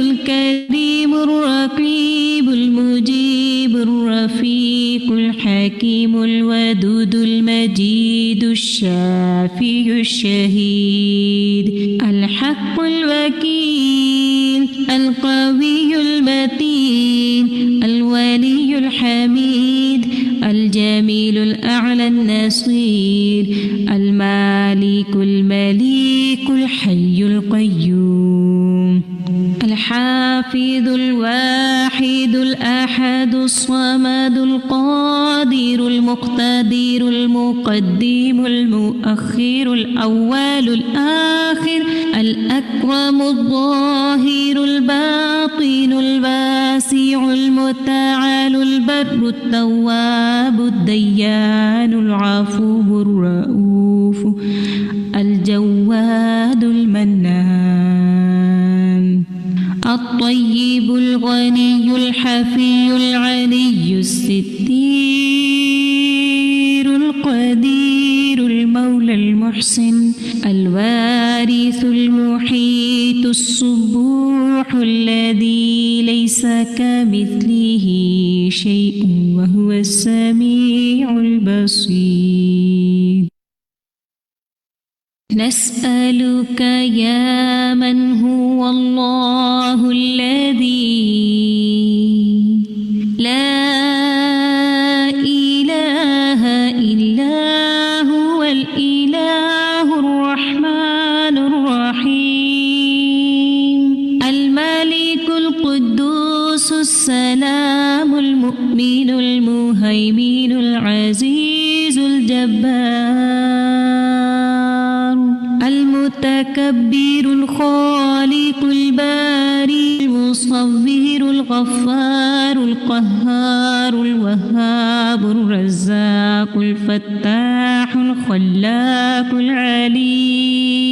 الكريم الرقيب المجيب الرفيق الحكيم الودود المجيد الشافي الشهيد الحق الوكيل القوي المتين الولي الحميد الجميل الأعلى النصير المالك المليك الحي القيوم الحافظ الواحد الأحد الصمد القادر المقتدر المقدم المؤخر الأول الآخر الأكرم الظاهر الباطن الواسع المتعال البر التواب الديان العفو الرؤوف الجواد المنان الطيب الغني الحفي العلي الستير القدير المولى المحسن الوارث المحيط الصبوح الذي ليس كمثله شيء وهو السميع البصير. نسألك يا من هو الله الذي لا إله إلا هو الإله الرحمن الرحيم الملك القدوس السلام المؤمن المهيمن العزيز الجبار المتكبر الخالق الباري المصور الغفار القهار الوهاب الرزاق الفتاح الخلاق العليم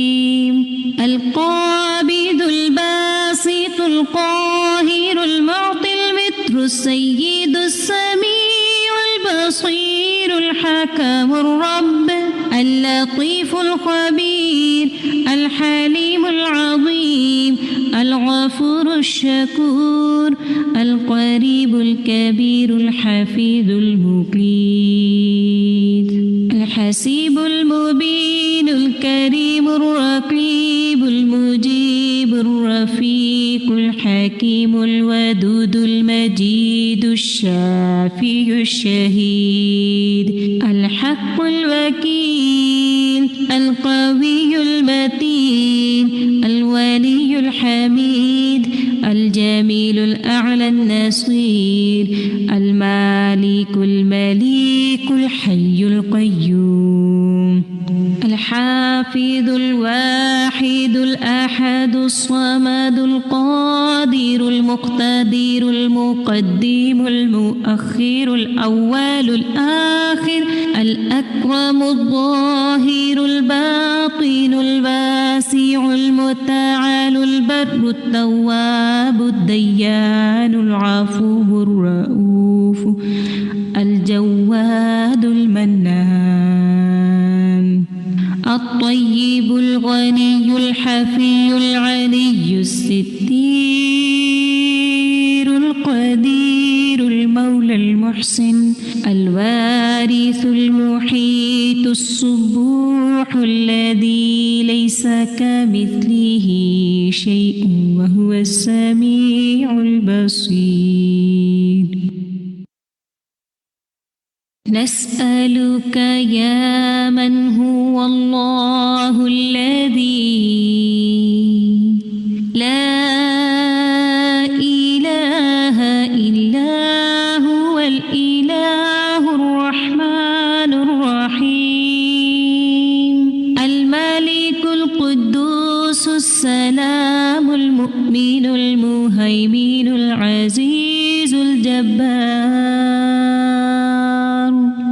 القابض الباسط القاهر المعطي المتر السيد السميع البصير الحكم الرب اللطيف الخبير الحليم العظيم الغفور الشكور القريب الكبير الحفيظ المقيت الحسيب المبين الكريم الرقيب المجيب الرفيق الحكيم الودود المجيد الشافي الشهيد الحق الوكيل القوي المتين الولي الحميد الجميل الأعلى النصير المالك المليك الحي القيوم الحافظ الواحد الأحد الصمد القادر المقتدر المقدم المؤخر الأول الآخر الأكرم الظاهر الباطن الواسع المتعال البر التواب الديان العفو الرؤوف الجواد المنان الطيب الغني الحفي العلي الستير القدير المولى المحسن الوارث المحيط الصبوح الذي ليس كمثله شيء وهو السميع البصير. نسألك يا من هو الله الذي لا إله إلا هو الإله الرحمن الرحيم الملك القدوس السلام المؤمن المهيمن العزيز الجبار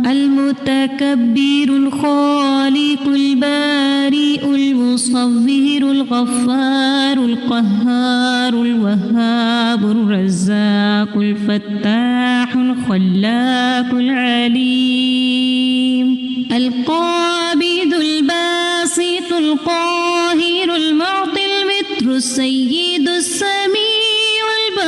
المتكبر الخالق البارئ المصور الغفار القهار الوهاب الرزاق الفتاح الخلاق العليم القابض الباسط القاهر المعطي المتر السيد السميع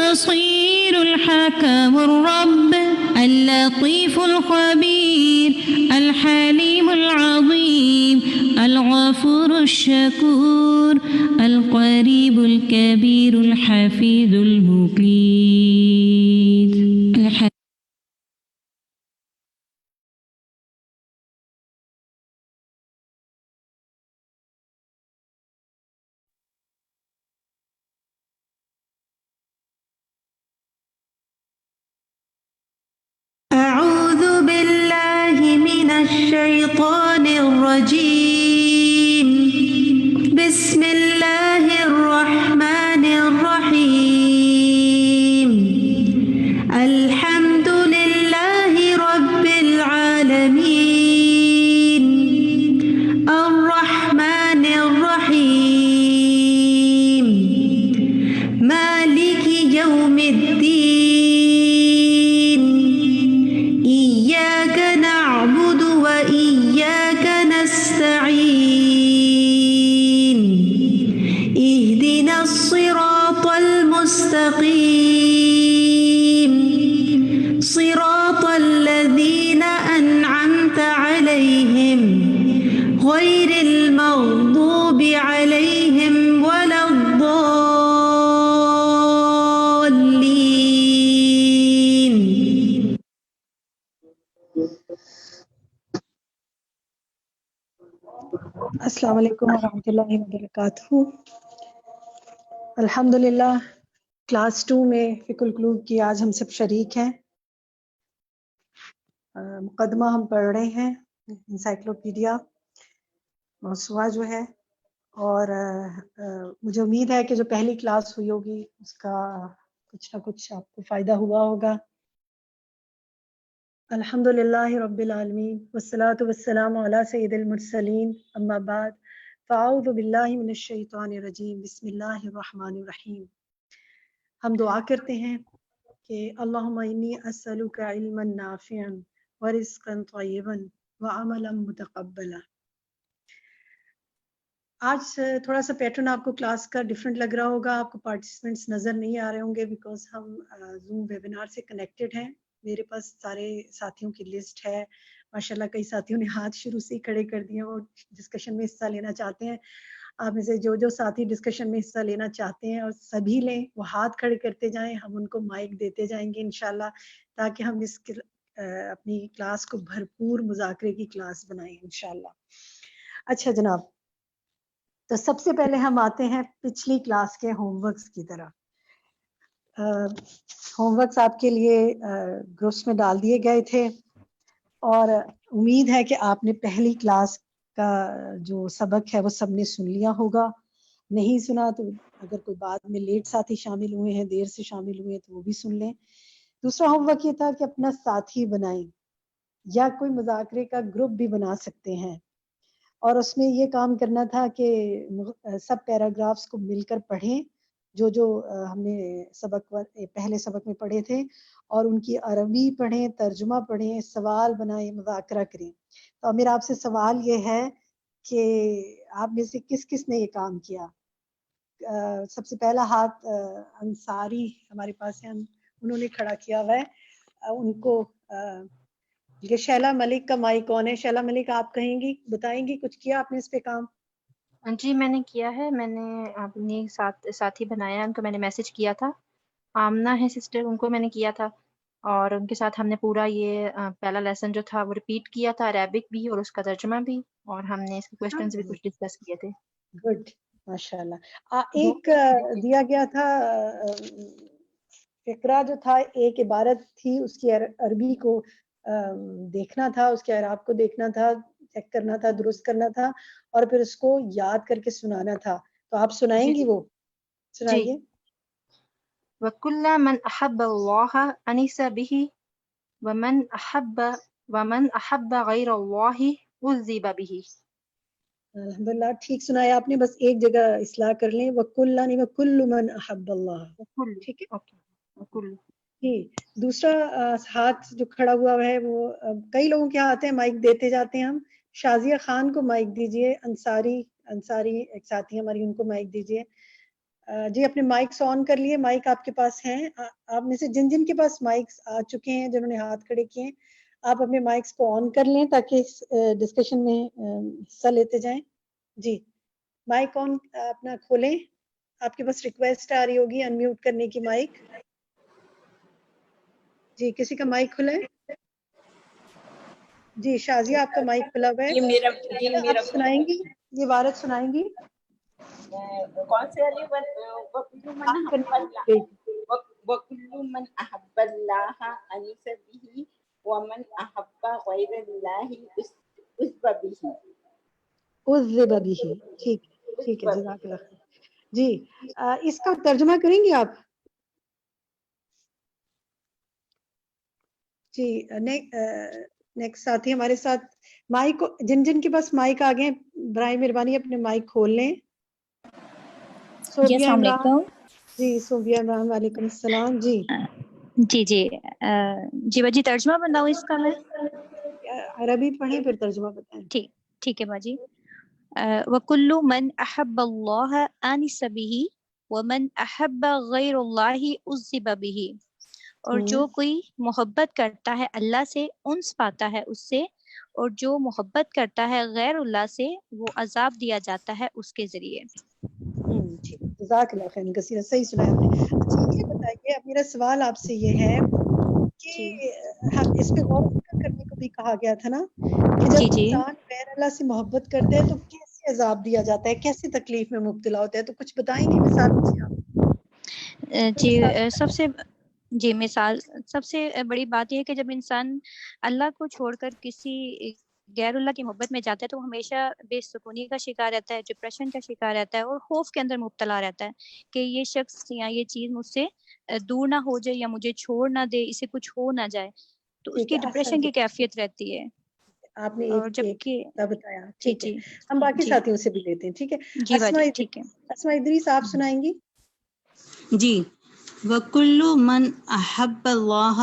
البصير الحكم الرب اللطيف الخبير الحليم العظيم الغفور الشكور القريب الكبير الحفيظ المقيت. أعوذ بالله من الشيطان الرجيم. بسم الله الرحمن الرحيم. الحمد لله رب العالمين الرحمن الرحيم مالك يوم الدين إياك نعبد وإياك نستعين اهدنا الصراط المستقيم صراط الذين أنعمت عليهم غير المغضوب عليهم ولا الضالين. السلام علیکم ورحمۃ اللہ وبرکاتہ. الحمدللہ کلاس 2 میں فقہ القلوب کی آج ہم سب شریک ہیں. مقدمہ ہم پڑھ رہے ہیں انسائکلوپیڈیا موسوعہ جو ہے، اور مجھے امید ہے کہ جو پہلی کلاس ہوئی ہوگی اس کا کچھ نہ کچھ آپ کو فائدہ ہوا ہوگا. الحمدللہ رب العالمین والصلاة والسلام علی سید المرسلین اما بعد فاعوذ باللہ من الشیطان الرجیم بسم اللہ الرحمن الرحیم. ہم دعا کرتے ہیں کہ اللہم انی اسألک علما نافعا ورزقا طیبا وعملا متقبلا. آج تھوڑا سا پیٹرن آپ کو کلاس کا ڈیفرنٹ لگ رہا ہوگا، آپ کو پارٹیسپینٹس نظر نہیں آ رہے ہوں گے بیکاز ہم زوم ویبینار سے کنیکٹڈ ہیں. میرے پاس سارے ساتھیوں کی لسٹ ہے ماشاءاللہ. کئی ساتھیوں نے ہاتھ شروع سے ہی کھڑے کر دیے اور ڈسکشن میں حصہ لینا چاہتے ہیں. آپ میں سے جو ساتھی ڈسکشن میں حصہ لینا چاہتے ہیں اور سبھی لیں، وہ ہاتھ کھڑے کرتے جائیں، ہم ان کو مائک دیتے جائیں گے انشاءاللہ، تاکہ ہم اس اپنی کلاس کو بھرپور مذاکرے کی کلاس بنائیں انشاءاللہ. اچھا جناب، تو سب سے پہلے ہم آتے ہیں پچھلی کلاس کے ہوم ورکس کی طرف. ہوم ورکس آپ کے لیے گروپس میں ڈال دیے گئے تھے، اور امید ہے کہ آپ نے پہلی کلاس کا جو سبق ہے وہ سب نے سن لیا ہوگا. نہیں سنا تو اگر کوئی بعد میں لیٹ ساتھی شامل ہوئے ہیں، دیر سے شامل ہوئے ہیں، تو وہ بھی سن لیں. دوسرا ہوم ورک یہ تھا کہ اپنا ساتھی بنائیں یا کوئی مذاکرے کا گروپ بھی بنا سکتے ہیں، اور اس میں یہ کام کرنا تھا کہ سب پیراگرافس کو مل کر پڑھیں جو ہم نے پہلے سبق میں پڑھے تھے، اور ان کی عربی پڑھیں، ترجمہ پڑھیں، سوال بنائیں، مذاکرہ کریں. تو میرا آپ سے سوال یہ ہے کہ آپ میں سے کس کس نے یہ کام کیا؟ سب سے پہلا ہاتھ انصاری ہمارے پاس ہیں، انہوں نے کھڑا کیا ہوا ہے. ان کو یہ شیلا ملک کا مائک کون ہے؟ شیلا ملک آپ کہیں گی، بتائیں گی کچھ کیا آپ نے اس پہ کام؟ جی میں نے کیا ہے، میں نے اپنی ساتھی بنایا، ان کو میں نے میسج کیا تھا. آمنہ ہے سسٹر، ان کو میں نے کیا تھا، اور ان کے ساتھ ہم نے پورا یہ پہلا لیسن جو تھا وہ ریپیٹ کیا تھا، عربک بھی اور اس کا ترجمہ بھی، اور ہم نے اس کے کویسچنز بھی کچھ ڈسکس کیے تھے. گڈ، ماشاءاللہ. ایک دیا گیا تھا فقرہ جو تھا، ایک عبارت تھی، اس کی عربی کو دیکھنا تھا، اس کے اعراب کو دیکھنا تھا، چیک کرنا تھا، درست کرنا تھا، اور پھر اس کو یاد کر کے سنانا تھا. تو آپ سنائیں گی؟ وہ سنائیے. وَكُلَّ مَنْ أَحَبَّ اللَّهَ أَنِسَ بِهِ وَمَنْ أَحَبَّ غَيْرَ اللَّهِ عُذِّبَ بِهِ. الحمدللہ ٹھیک سنایا آپ نے، بس ایک جگہ اصلاح کر لیں، وَكُلَّ نہیں وَكُلُّ مَنْ أَحَبَّ اللَّهَ. ٹھیک ہے جی. دوسرا ہاتھ جو کھڑا ہوا ہے وہ کئی لوگوں کے ہاتھ ہیں، مائک دیتے جاتے ہیں ہم. شازیہ خان کو مائک دیجئے. انصاری ایک ساتھی ہماری، ان کو مائک دیجئے. جی اپنے مائکس آن کر لیے, مائک آپ کے پاس ہیں. آپ میں سے جن جن کے پاس مائکس آ چکے ہیں, جنہوں نے ہاتھ کھڑے کیے ہیں, آپ اپنے مائکس کو آن کر لیں تاکہ ڈسکشن میں حصہ لیتے جائیں. جی مائک آن اپنا کھولیں. آپ کے پاس ریکویسٹ آ رہی ہوگی انمیوٹ کرنے کی مائک. جی کسی کا مائک کھلا ہے؟ جی شازیہ آپ کا مائک کھلا ہوا ہے. یہ میرا آپ سنائیں گی, یہ وارد سنائیں گی. کون سے والی وکل من آپ احب کرنے وکل من احب اللہ انس به ومن احب غیر اللہ عصب به. عذب به. ٹھیک ٹھیک ہے, جزاک اللہ خیر. جی اس کا ترجمہ کریں گی آپ؟ جی نیکسٹ ساتھی ہمارے ساتھ مائک, جن جن کے پاس مائک آ گئے برائے مہربانی اپنے مائک کھول لیں. جی صوبیہ السلام عمران. علیکم. جی صوبیہ عمران وعلیکم السلام. جی جی جی جی باجی ترجمہ بتاؤں اس کا میں. عربی پڑھیں پھر ترجمہ بتائیں. ٹھیک ہے باجی. وَكُلُّ مَنْ أَحَبَّ اللَّهَ آنِسَ بِهِ وَمَنْ أَحَبَّ غَيْرَ اللَّهِ عُذِّبَ بِهِ. اور جو کوئی محبت کرتا ہے اللہ سے انس پاتا ہے اس سے, اور جو محبت کرتا ہے غیر اللہ سے وہ عذاب دیا جاتا ہے اس کے ذریعے. ٹھیک, جزاک اللہ خیر کثیر, صحیح سنا ہے آپ نے. اچھا یہ بتائیے, اب میرا سوال آپ سے یہ ہے جی کہ اس پہ غور و فکر کرنے کو بھی کہا گیا تھا نا کہ جب جی انسان غیر اللہ سے محبت کرتے ہیں تو کیسے عذاب دیا جاتا ہے, کیسے تکلیف میں مبتلا ہوتا ہے, تو کچھ بتائیں گے مثال سے آپ؟ جی مثال جی مثال سب سے بڑی بات یہ ہے کہ جب انسان اللہ کو چھوڑ کر کسی غیر اللہ کی محبت میں جاتا ہے تو ہمیشہ بے سکونی کا شکار رہتا ہے, ڈپریشن کا شکار رہتا ہے اور خوف کے اندر مبتلا رہتا ہے کہ یہ شخص یا یہ چیز مجھ سے دور نہ ہو جائے یا مجھے چھوڑ نہ دے, اسے کچھ ہو نہ جائے, تو اس ٹھیک کی ہے, ڈپریشن کی کیفیت رہتی ہے. آپ نے اور ایک جبکہ بتایا, جی ٹھیک ہے, جی ہم باقی جی ساتھیوں سے بھی لیتے ہیں. ٹھیک ہے, جی باجی ٹھیک ہے. اسماء ادریس آپ سنائیں گی. جی وَكُلُّ مَنْ أَحَبَّ اللَّهَ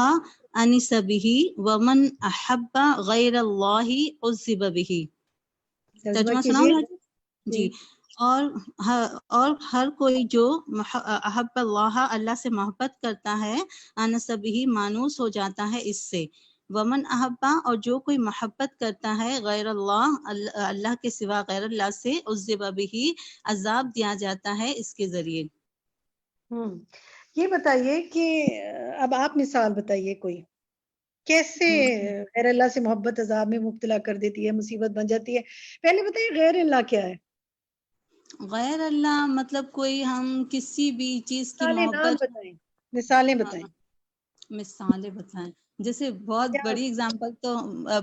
أَنِسَ بِهِ وَمَنْ أَحَبَّ غَيْرَ اللَّهِ عُذِّبَ بِهِ. ترجمہ کیجیے. سناؤں جی. اور ہر کوئی جو احب اللہ اللہ سے محبت کرتا ہے انس بہ مانوس ہو جاتا ہے اس سے. ومن احبا اور جو کوئی محبت کرتا ہے غیر اللہ کے سوا غیر اللہ سے عذب بہ عذاب دیا جاتا ہے اس کے ذریعے. یہ بتائیے کہ اب آپ مثال بتائیے کوئی کیسے غیر اللہ سے محبت عذاب میں مبتلا کر دیتی ہے, مصیبت بن جاتی ہے. پہلے بتائیے غیر اللہ کیا ہے؟ غیر اللہ مطلب کوئی ہم کسی بھی چیز کی مثالیں نام محبت. بتائیں, مثالیں بتائیں. مثالیں بتائیں, جیسے بہت بڑی اگزامپل تو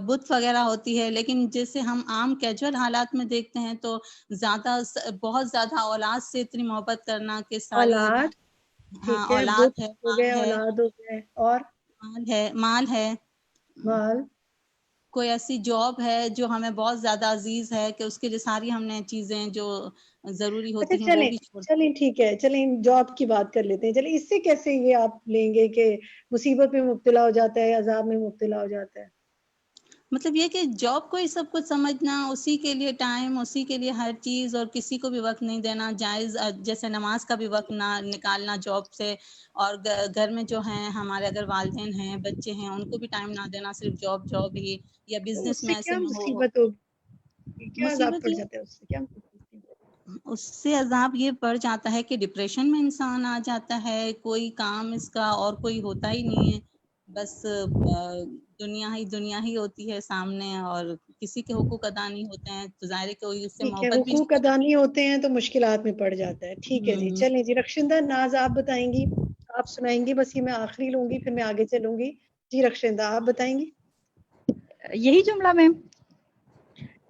بت وغیرہ ہوتی ہے, لیکن جیسے ہم عام کیجول حالات میں دیکھتے ہیں تو بہت زیادہ اولاد سے اتنی محبت کرنا کہ ساری اولاد, ہاں ٹھیک ہے, اولاد بت ہے, ہو گئے, اولاد ہو گئے, اور مال ہے, مال, کوئی ایسی جاب ہے جو ہمیں بہت زیادہ عزیز ہے کہ اس کے لیے ساری ہم نے چیزیں جو ضروری اچھا ہوتی ہیں وہ بھی چھوڑ. چلیں ٹھیک ہے, چلیں جاب کی بات کر لیتے ہیں. چلیں اس سے کیسے یہ آپ لیں گے کہ مصیبت میں مبتلا ہو جاتا ہے, عذاب میں مبتلا ہو جاتا ہے؟ مطلب یہ کہ جاب کو ہی سب کچھ سمجھنا, اسی کے لیے ٹائم, اسی کے لیے ہر چیز, اور کسی کو بھی وقت نہیں دینا جائز, جیسے نماز کا بھی وقت نہ نکالنا جاب سے, اور گھر میں جو ہیں ہمارے اگر والدین ہیں, بچے ہیں, ان کو بھی ٹائم نہ دینا, صرف جاب ہی, یا تو بزنس اس سے میں ایسے کیا میں ہو مصیبت ہوگی, کیا عذاب مصیبت پڑ یہ, جاتا ہے, اس سے کیا اس سے عذاب یہ پڑ جاتا ہے کہ ڈپریشن میں انسان آ جاتا ہے, کوئی کام اس کا اور کوئی ہوتا ہی نہیں ہے, بس دنیا ہی ہوتی ہے سامنے, اور کسی کے حقوق ادا نہیں ہوتے ہیں تو ظاہر ہے کوئی اس سے ٹھیک ہے, محبت بھی حقوق نہیں ادا نہیں ہوتے ہیں تو مشکلات میں پڑ جاتا ہے. ٹھیک ہے جی, کرتی. چلیں جی. رخشندہ ناز آپ بتائیں گی, آپ سنائیں گی, بس یہ میں آخری لوں گی پھر میں آگے چلوں گی. جی رخشندہ آپ بتائیں گی. یہی جملہ میں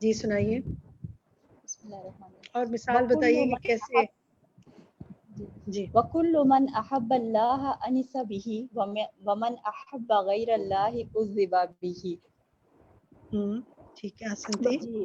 جی سنائیے, اور مثال وَكُلُّ بتائیے کہ مَنْ کیسے. جی وَكُلُّ مَنْ أَحَبَّ اللَّهَ أَنِسَ بِهِ وَمَنْ أَحَبَّ غَيْرَ اللَّهِ عُذِّبَ بِهِ. ٹھیک ہے, حسنتی. جی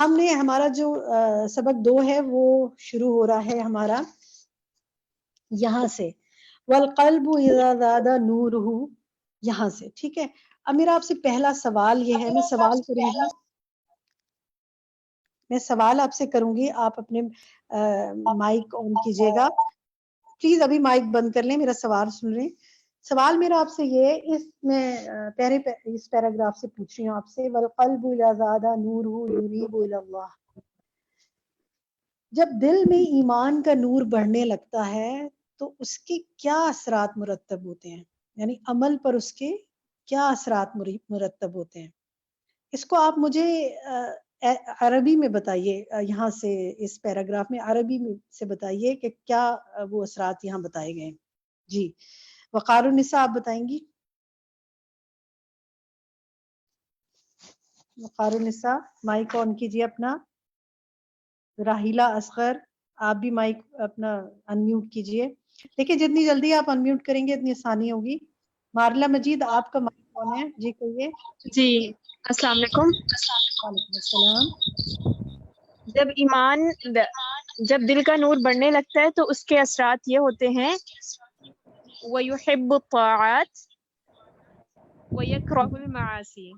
ہم نے ہمارا جو سبق 2 ہے وہ شروع ہو رہا ہے ہمارا یہاں سے، والقلب اذا زاد نورہ، یہاں سے، ٹھیک ہے. اب میرا آپ سے پہلا سوال یہ ہے، میں سوال آپ سے کروں گی، آپ اپنے مائک آن کیجئے گا پلیز، ابھی مائک بند کر لیں، میرا سوال سن رہے ہیں. سوال میرا آپ سے یہ، اس پیراگراف سے پوچھ رہی ہوں آپ سے، والقلب اذا زاد نورہ یریب الی اللہ. جب دل میں ایمان کا نور بڑھنے لگتا ہے تو اس کے کیا اثرات مرتب ہوتے ہیں، یعنی عمل پر اس کے کیا اثرات مرتب ہوتے ہیں. اس کو آپ مجھے عربی میں بتائیے، یہاں سے اس پیراگراف میں عربی سے بتائیے کہ کیا وہ اثرات یہاں بتائے گئے ہیں. جی وقار النساء آپ بتائیں گی. وقار النساء مائک آن کیجیے اپنا. راحیلہ اصغر آپ بھی مائک اپنا انمیوٹ کیجیے. دیکھیں جتنی جلدی آپ انمیوٹ کریں گے اتنی آسانی ہوگی. مارلا مجید آپ کا مائک آن ہے، جی کہیے. جی السلام علیکم. وعلیکم السلام. جب دل کا نور بڑھنے لگتا ہے تو اس کے اثرات یہ ہوتے ہیں، وَيُحِبُّ الطَّاعَاتِ وَيَكْرَهُ الْمَعَاصِي.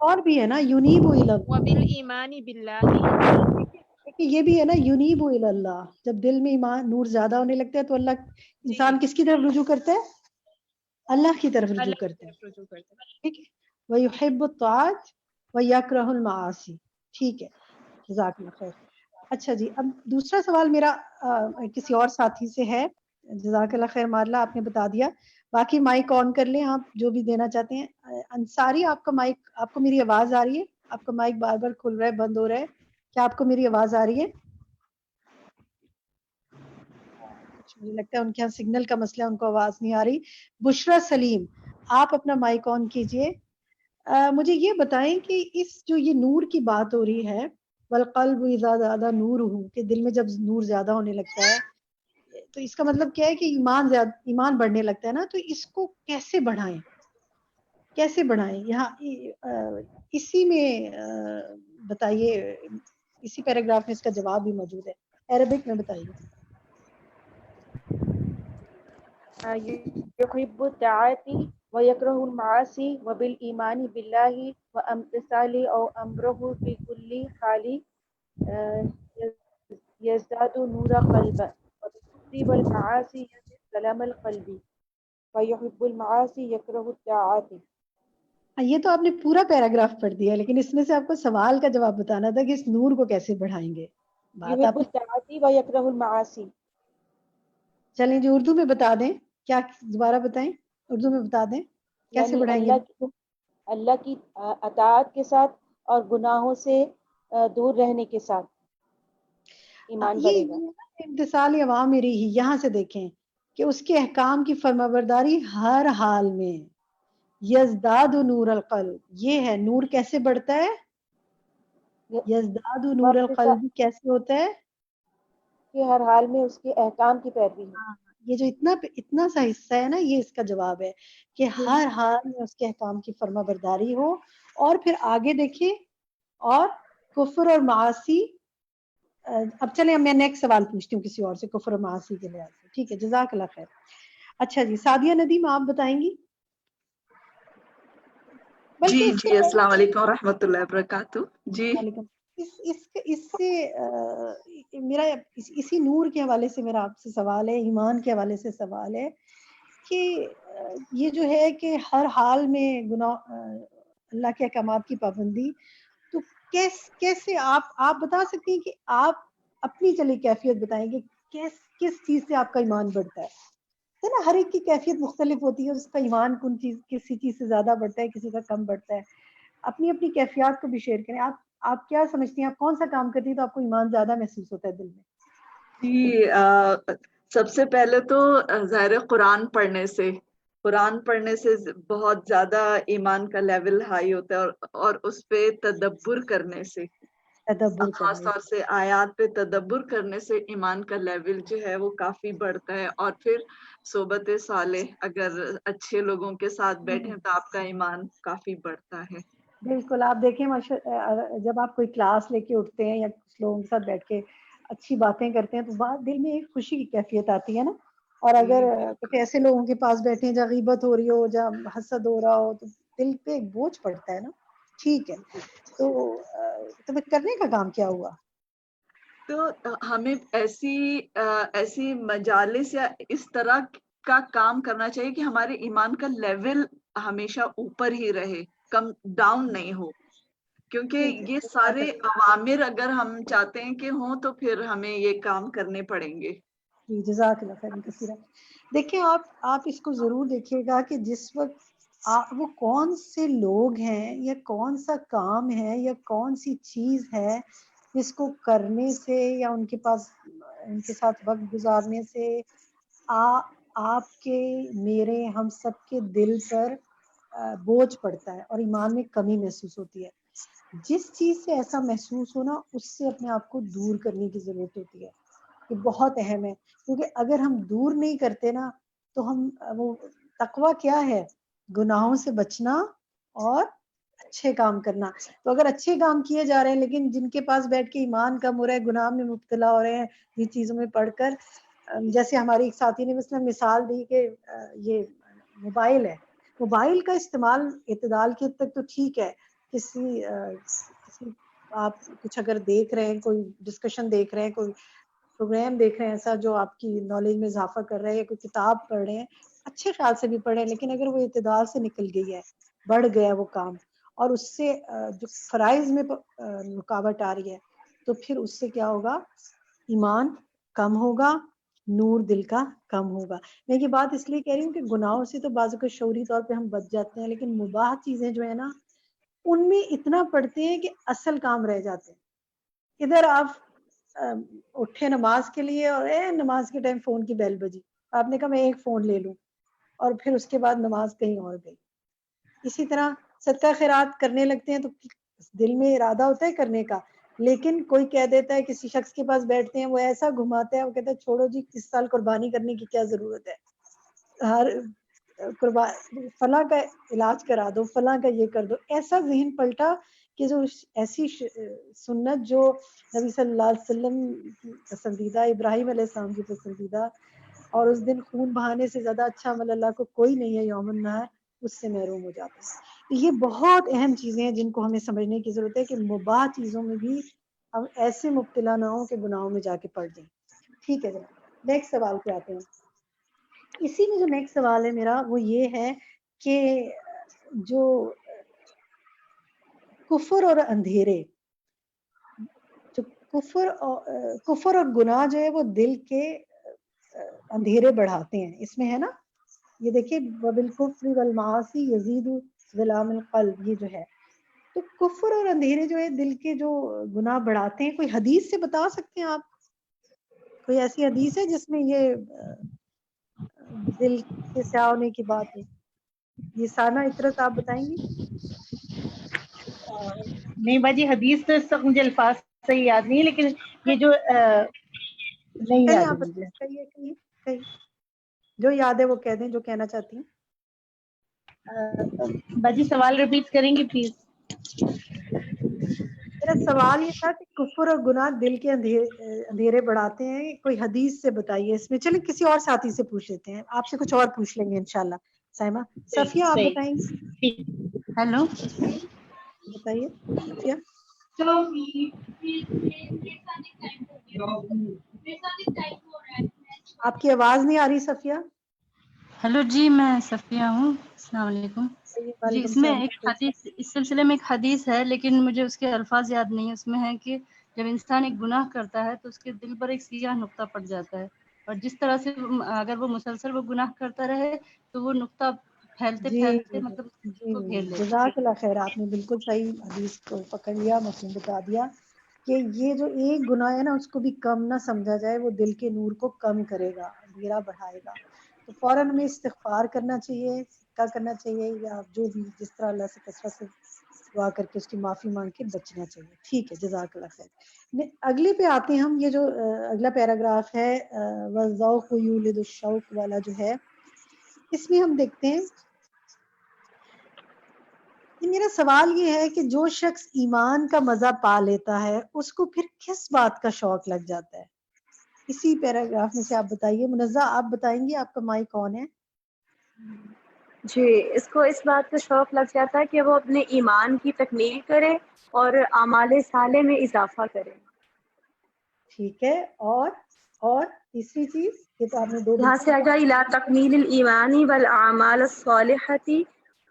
اور بھی ہے نا، یونیب الی اللہ، وَبِالْإِيمَانِ بِاللَّهِ. یہ بھی ہے نا، یونیب الی اللہ. جب دل میں ایمان نور زیادہ ہونے لگتا ہے تو اللہ، انسان کس کی طرف رجوع کرتا ہے؟ اللہ کی طرف رجوع کرتا ہے. ٹھیک ہے. وَيُحِبُّ الطَّاعَاتِ وَيَكْرَهُ الْمَعَاصِي. ٹھیک ہے، جزاک اللہ خیر. اچھا جی، اب دوسرا سوال میرا کسی اور ساتھی سے ہے. جزاک اللہ خیر مارلا، آپ نے بتا دیا. باقی مائک آن کر لیں آپ جو بھی دینا چاہتے ہیں. انصاری آپ کا مائک، آپ کو میری آواز آ رہی ہے؟ آپ کا مائک بار بار کھل رہا ہے بند ہو رہا ہے، کیا آپ کو میری آواز آ رہی ہے؟ مجھے لگتا ہے ان کے یہاں سگنل کا مسئلہ، ان کو آواز نہیں آ رہی. بشرا سلیم آپ اپنا مائک آن کیجئے. مجھے یہ بتائیں کہ اس جو یہ نور کی بات ہو رہی ہے، والقلب اذا زاد نورہ، کہ دل میں جب نور زیادہ ہونے لگتا ہے تو اس کا مطلب کیا ہے کہ ایمان بڑھنے لگتا ہے نا، تو اس کو کیسے بڑھائیں، کیسے بڑھائیں؟ یہاں اسی میں بتائیے، اسی پیراگراف میں اس کا جواب بھی موجود ہے، عربک میں بتائیے. يحب الطاعات ويكره المعاصي وبالإيمان بالله وامتثال أو أمره في كل حال يزداد نور قلبه وبالتقرب المعاصي يزيد سلام القلب ويحب المعاصي يكره الطاعات. یہ تو آپ نے پورا پیراگراف پڑھ دیا، لیکن اس میں سے آپ کو سوال کا جواب بتانا تھا کہ اس نور کو کیسے بڑھائیں گے. بات آپ يحب الطاعات ويكره المعاصي. چلیں جی اردو میں بتا دیں، کیا دوبارہ بتائیں، اردو میں بتا دیں کیسے یعنی بڑھائیں گے. اللہ کی اطاعت کے ساتھ اور گناہوں سے دور رہنے کے ساتھ ایمان بڑھے گا. یہ امتثال اوامر ہی، یہاں سے دیکھیں کہ اس کے احکام کی فرمانبرداری ہر حال میں. یزداد نور القلب، یہ ہے نور کیسے بڑھتا ہے. یزداد نور القلب کیسے ہوتا ہے کہ ہر حال میں اس کے احکام کی پیروی ہے. یہ جو اتنا سا حصہ ہے نا، یہ اس کا جواب ہے کہ ہر حال میں اس کے احکام کی فرما برداری ہو. اور پھر آگے دیکھیں، اور کفر اور معاصی. اب چلیں میں نیکسٹ سوال پوچھتی ہوں کسی اور سے کفر اور معاصی کے لحاظ سے. ٹھیک ہے، جزاک اللہ خیر. اچھا جی، سعدیہ ندیم آپ بتائیں گی. جی السلام علیکم ورحمۃ اللہ وبرکاتہ. جی اس سے میرا اسی نور کے حوالے سے میرا آپ سے سوال ہے، ایمان کے حوالے سے سوال ہے کہ یہ جو ہے کہ ہر حال میں گناہ، اللہ کے احکامات کی پابندی، تو کیسے آپ بتا سکتی ہیں کہ آپ اپنی چلی کیفیت بتائیں گے کس چیز سے آپ کا ایمان بڑھتا ہے نا. ہر ایک کی کیفیت مختلف ہوتی ہے، اس کا ایمان کسی چیز سے زیادہ بڑھتا ہے، کسی کا کم بڑھتا ہے. اپنی اپنی کیفیات کو بھی شیئر کریں. آپ کیا سمجھتی ہیں، آپ کون سا کام کرتی ہیں تو آپ کو ایمان زیادہ محسوس ہوتا ہے دل میں؟ جی سب سے پہلے تو ظاہر قرآن پڑھنے سے بہت زیادہ ایمان کا لیول ہائی ہوتا ہے، اور اس پہ تدبر کرنے سے، خاص طور سے آیات پہ تدبر کرنے سے ایمان کا لیول جو ہے وہ کافی بڑھتا ہے. اور پھر صحبت صالح، اگر اچھے لوگوں کے ساتھ بیٹھیں تو آپ کا ایمان کافی بڑھتا ہے. بالکل آپ دیکھیں جب آپ کوئی کلاس لے کے اٹھتے ہیں یا کچھ لوگوں کے ساتھ بیٹھ کے اچھی باتیں کرتے ہیں تو بعد دل میں ایک خوشی کی کیفیت آتی ہے نا. اور اگر کچھ ایسے لوگوں کے پاس بیٹھے ہیں جہاں غیبت ہو رہی ہو, جہاں حسد ہو رہا ہو, تو دل پہ ایک بوجھ پڑتا ہے نا. ٹھیک ہے, تو تمہیں کرنے کا کام کیا ہوا؟ تو ہمیں ایسی مجالس یا اس طرح کا کام کرنا چاہیے کہ ہمارے ایمان کا لیول ہمیشہ اوپر ہی رہے, کم ڈاؤن نہیں ہو, کیونکہ یہ سارے عوامر اگر ہم چاہتے ہیں کہ ہوں تو پھر ہمیں یہ کام کرنے پڑیں گے. جی جزاک اللہ خیر کثیرا. دیکھیں آپ اس کو ضرور دیکھیے گا کہ جس وقت وہ کون سے لوگ ہیں یا کون سا کام ہے یا کون سی چیز ہے جس کو کرنے سے یا ان کے پاس ان کے ساتھ وقت گزارنے سے آپ کے میرے ہم سب کے دل پر بوجھ پڑتا ہے اور ایمان میں کمی محسوس ہوتی ہے. جس چیز سے ایسا محسوس ہونا اس سے اپنے آپ کو دور کرنے کی ضرورت ہوتی ہے. یہ بہت اہم ہے, کیونکہ اگر ہم دور نہیں کرتے نا تو ہم وہ تقویٰ کیا ہے, گناہوں سے بچنا اور اچھے کام کرنا. تو اگر اچھے کام کیے جا رہے ہیں لیکن جن کے پاس بیٹھ کے ایمان کم ہو رہا ہے, گناہ میں مبتلا ہو رہے ہیں یہ چیزوں میں پڑھ کر, جیسے ہماری ایک ساتھی نے مثال دی کہ یہ موبائل ہے, موبائل کا استعمال اعتدال کی حد تک تو ٹھیک ہے. کسی آپ کچھ اگر دیکھ رہے ہیں, کوئی ڈسکشن دیکھ رہے ہیں, کوئی پروگرام دیکھ رہے ہیں ایسا جو آپ کی نالج میں اضافہ کر رہے ہیں, یا کوئی کتاب پڑھ رہے ہیں, اچھے خیال سے بھی پڑھیں, لیکن اگر وہ اعتدال سے نکل گئی ہے, بڑھ گیا وہ کام اور اس سے جو فرائض میں رکاوٹ آ رہی ہے, تو پھر اس سے کیا ہوگا, ایمان کم ہوگا, نور دل کا کم ہوگا. میں یہ بات اس لیے کہہ رہی ہوں کہ گناہوں سے تو بعض اوقات شعوری طور پہ ہم بچ جاتے ہیں, لیکن مباح چیزیں جو ہے نا ان میں اتنا پڑھتے ہیں کہ اصل کام رہ جاتے ہیں. ادھر آپ اٹھے نماز کے لیے اور نماز کے ٹائم فون کی بیل بجی, آپ نے کہا میں ایک فون لے لوں, اور پھر اس کے بعد نماز کہیں اور گئی. اسی طرح صدقہ خیرات کرنے لگتے ہیں تو دل میں ارادہ ہوتا ہے کرنے کا, لیکن کوئی کہہ دیتا ہے, کسی شخص کے پاس بیٹھتے ہیں وہ ایسا گھماتا ہے, وہ کہتا ہے چھوڑو جی اس سال قربانی کرنے کی کیا ضرورت ہے, ہر فلاں کا علاج کرا دو, فلاں کا یہ کر دو. ایسا ذہن پلٹا کہ جو ایسی سنت جو نبی صلی اللہ علیہ وسلم کی پسندیدہ, ابراہیم علیہ السلام کی پسندیدہ, اور اس دن خون بہانے سے زیادہ اچھا عمل اللہ کو کوئی نہیں ہے یوم النحر, اس سے محروم ہو جاتے ہیں. یہ بہت اہم چیزیں ہیں جن کو ہمیں سمجھنے کی ضرورت ہے کہ مباح چیزوں میں بھی ہم ایسے مبتلا نہ ہوں کہ گناہوں میں جا کے پڑ جائیں. ٹھیک ہے جناب, نیکسٹ سوال پہ آتے ہیں. اسی میں جو نیکسٹ سوال ہے میرا وہ یہ ہے کہ جو کفر اور اندھیرے, جو کفر اور گناہ جو ہے وہ دل کے اندھیرے بڑھاتے ہیں, اس میں ہے نا, یہ دیکھیے وبالکفر والمعاصی یزید ظلام القلب, یہ جو ہے تو کفر اور اندھیرے جو ہے دل کے جو گناہ بڑھاتے ہیں. کوئی حدیث سے بتا سکتے ہیں آپ, کوئی ایسی حدیث ہے جس میں یہ دل کے سیاہ ہونے کی بات ہے؟ یہ سانہ اطرت آپ بتائیں گی؟ نہیں باجی, حدیث تو سب مجھے الفاظ صحیح یاد نہیں, لیکن یہ جو نہیں کہیں یاد آپ ہے مجھے. کہیں جو یاد ہے وہ کہہ دیں جو کہنا چاہتی ہیں. باجی سوال ریپیٹ کریں گی پلیز؟ میرا سوال یہ تھا کہ کفر اور گناہ دل کے اندھیرے بڑھاتے ہیں, کوئی حدیث سے بتائیے اس میں. چلیں کسی اور ساتھی سے پوچھ لیتے ہیں, آپ سے کچھ اور پوچھ لیں گے انشاءاللہ. سائمہ, صفیہ آپ بتائیں گی؟ ہیلو, بتائیے صفیہ. آپ کی آواز نہیں آ رہی صفیہ. ہیلو جی, میں صفیہ ہوں. السلام علیکم. جی, وعلیکم اس میں السلام. ایک حدیث, اس سلسلے میں ایک حدیث ہے لیکن مجھے اس کے الفاظ یاد نہیں ہے. اس میں ہے کہ جب انسان ایک گناہ کرتا ہے تو اس کے دل پر ایک سیاہ نقطہ پڑ جاتا ہے, اور جس طرح سے اگر وہ مسلسل وہ گناہ کرتا رہے تو وہ نقطہ پھیلتے جی پھیلتے جی مطلب جی, کو گھیر لیتا ہے. جزاک اللہ خیر, آپ نے بالکل صحیح حدیث کو پکڑ لیا, مفہوم بتا دیا کہ یہ جو ایک گناہ ہے نا اس کو بھی کم نہ سمجھا جائے, وہ دل کے نور کو کم کرے گا, اندھیرا بڑھائے گا. تو فوراً ہمیں استغفار کرنا چاہیے, صدقہ کرنا چاہیے, یا جو بھی جس طرح اللہ سے کثرت سے دعا کر کے اس کی معافی مانگ کے بچنا چاہیے. ٹھیک ہے, جزاک اللہ خیر. اگلے پہ آتے ہیں ہم. یہ جو اگلا پیراگراف ہے وَالذَّوْقُ یُولِدُ الشَّوْقَ والا جو ہے, اس میں ہم دیکھتے ہیں میرا سوال یہ ہے کہ جو شخص ایمان کا مزہ پا لیتا ہے اس کو پھر کس بات کا شوق لگ جاتا ہے؟ اسی پیراگراف میں سے آپ بتائیے. منزہ آپ بتائیں گی, آپ کا مائک کون ہے؟ جی، اس کو اس بات کا شوق لگ جاتا ہے کہ وہ اپنے ایمان کی تکمیل کرے اور اعمال صالح میں اضافہ کرے. ٹھیک ہے. اور تیسری چیز, یہ تو آپ نے دو یہاں سے آ جائے الا تکمیل الایمان والاعمال الصالحۃ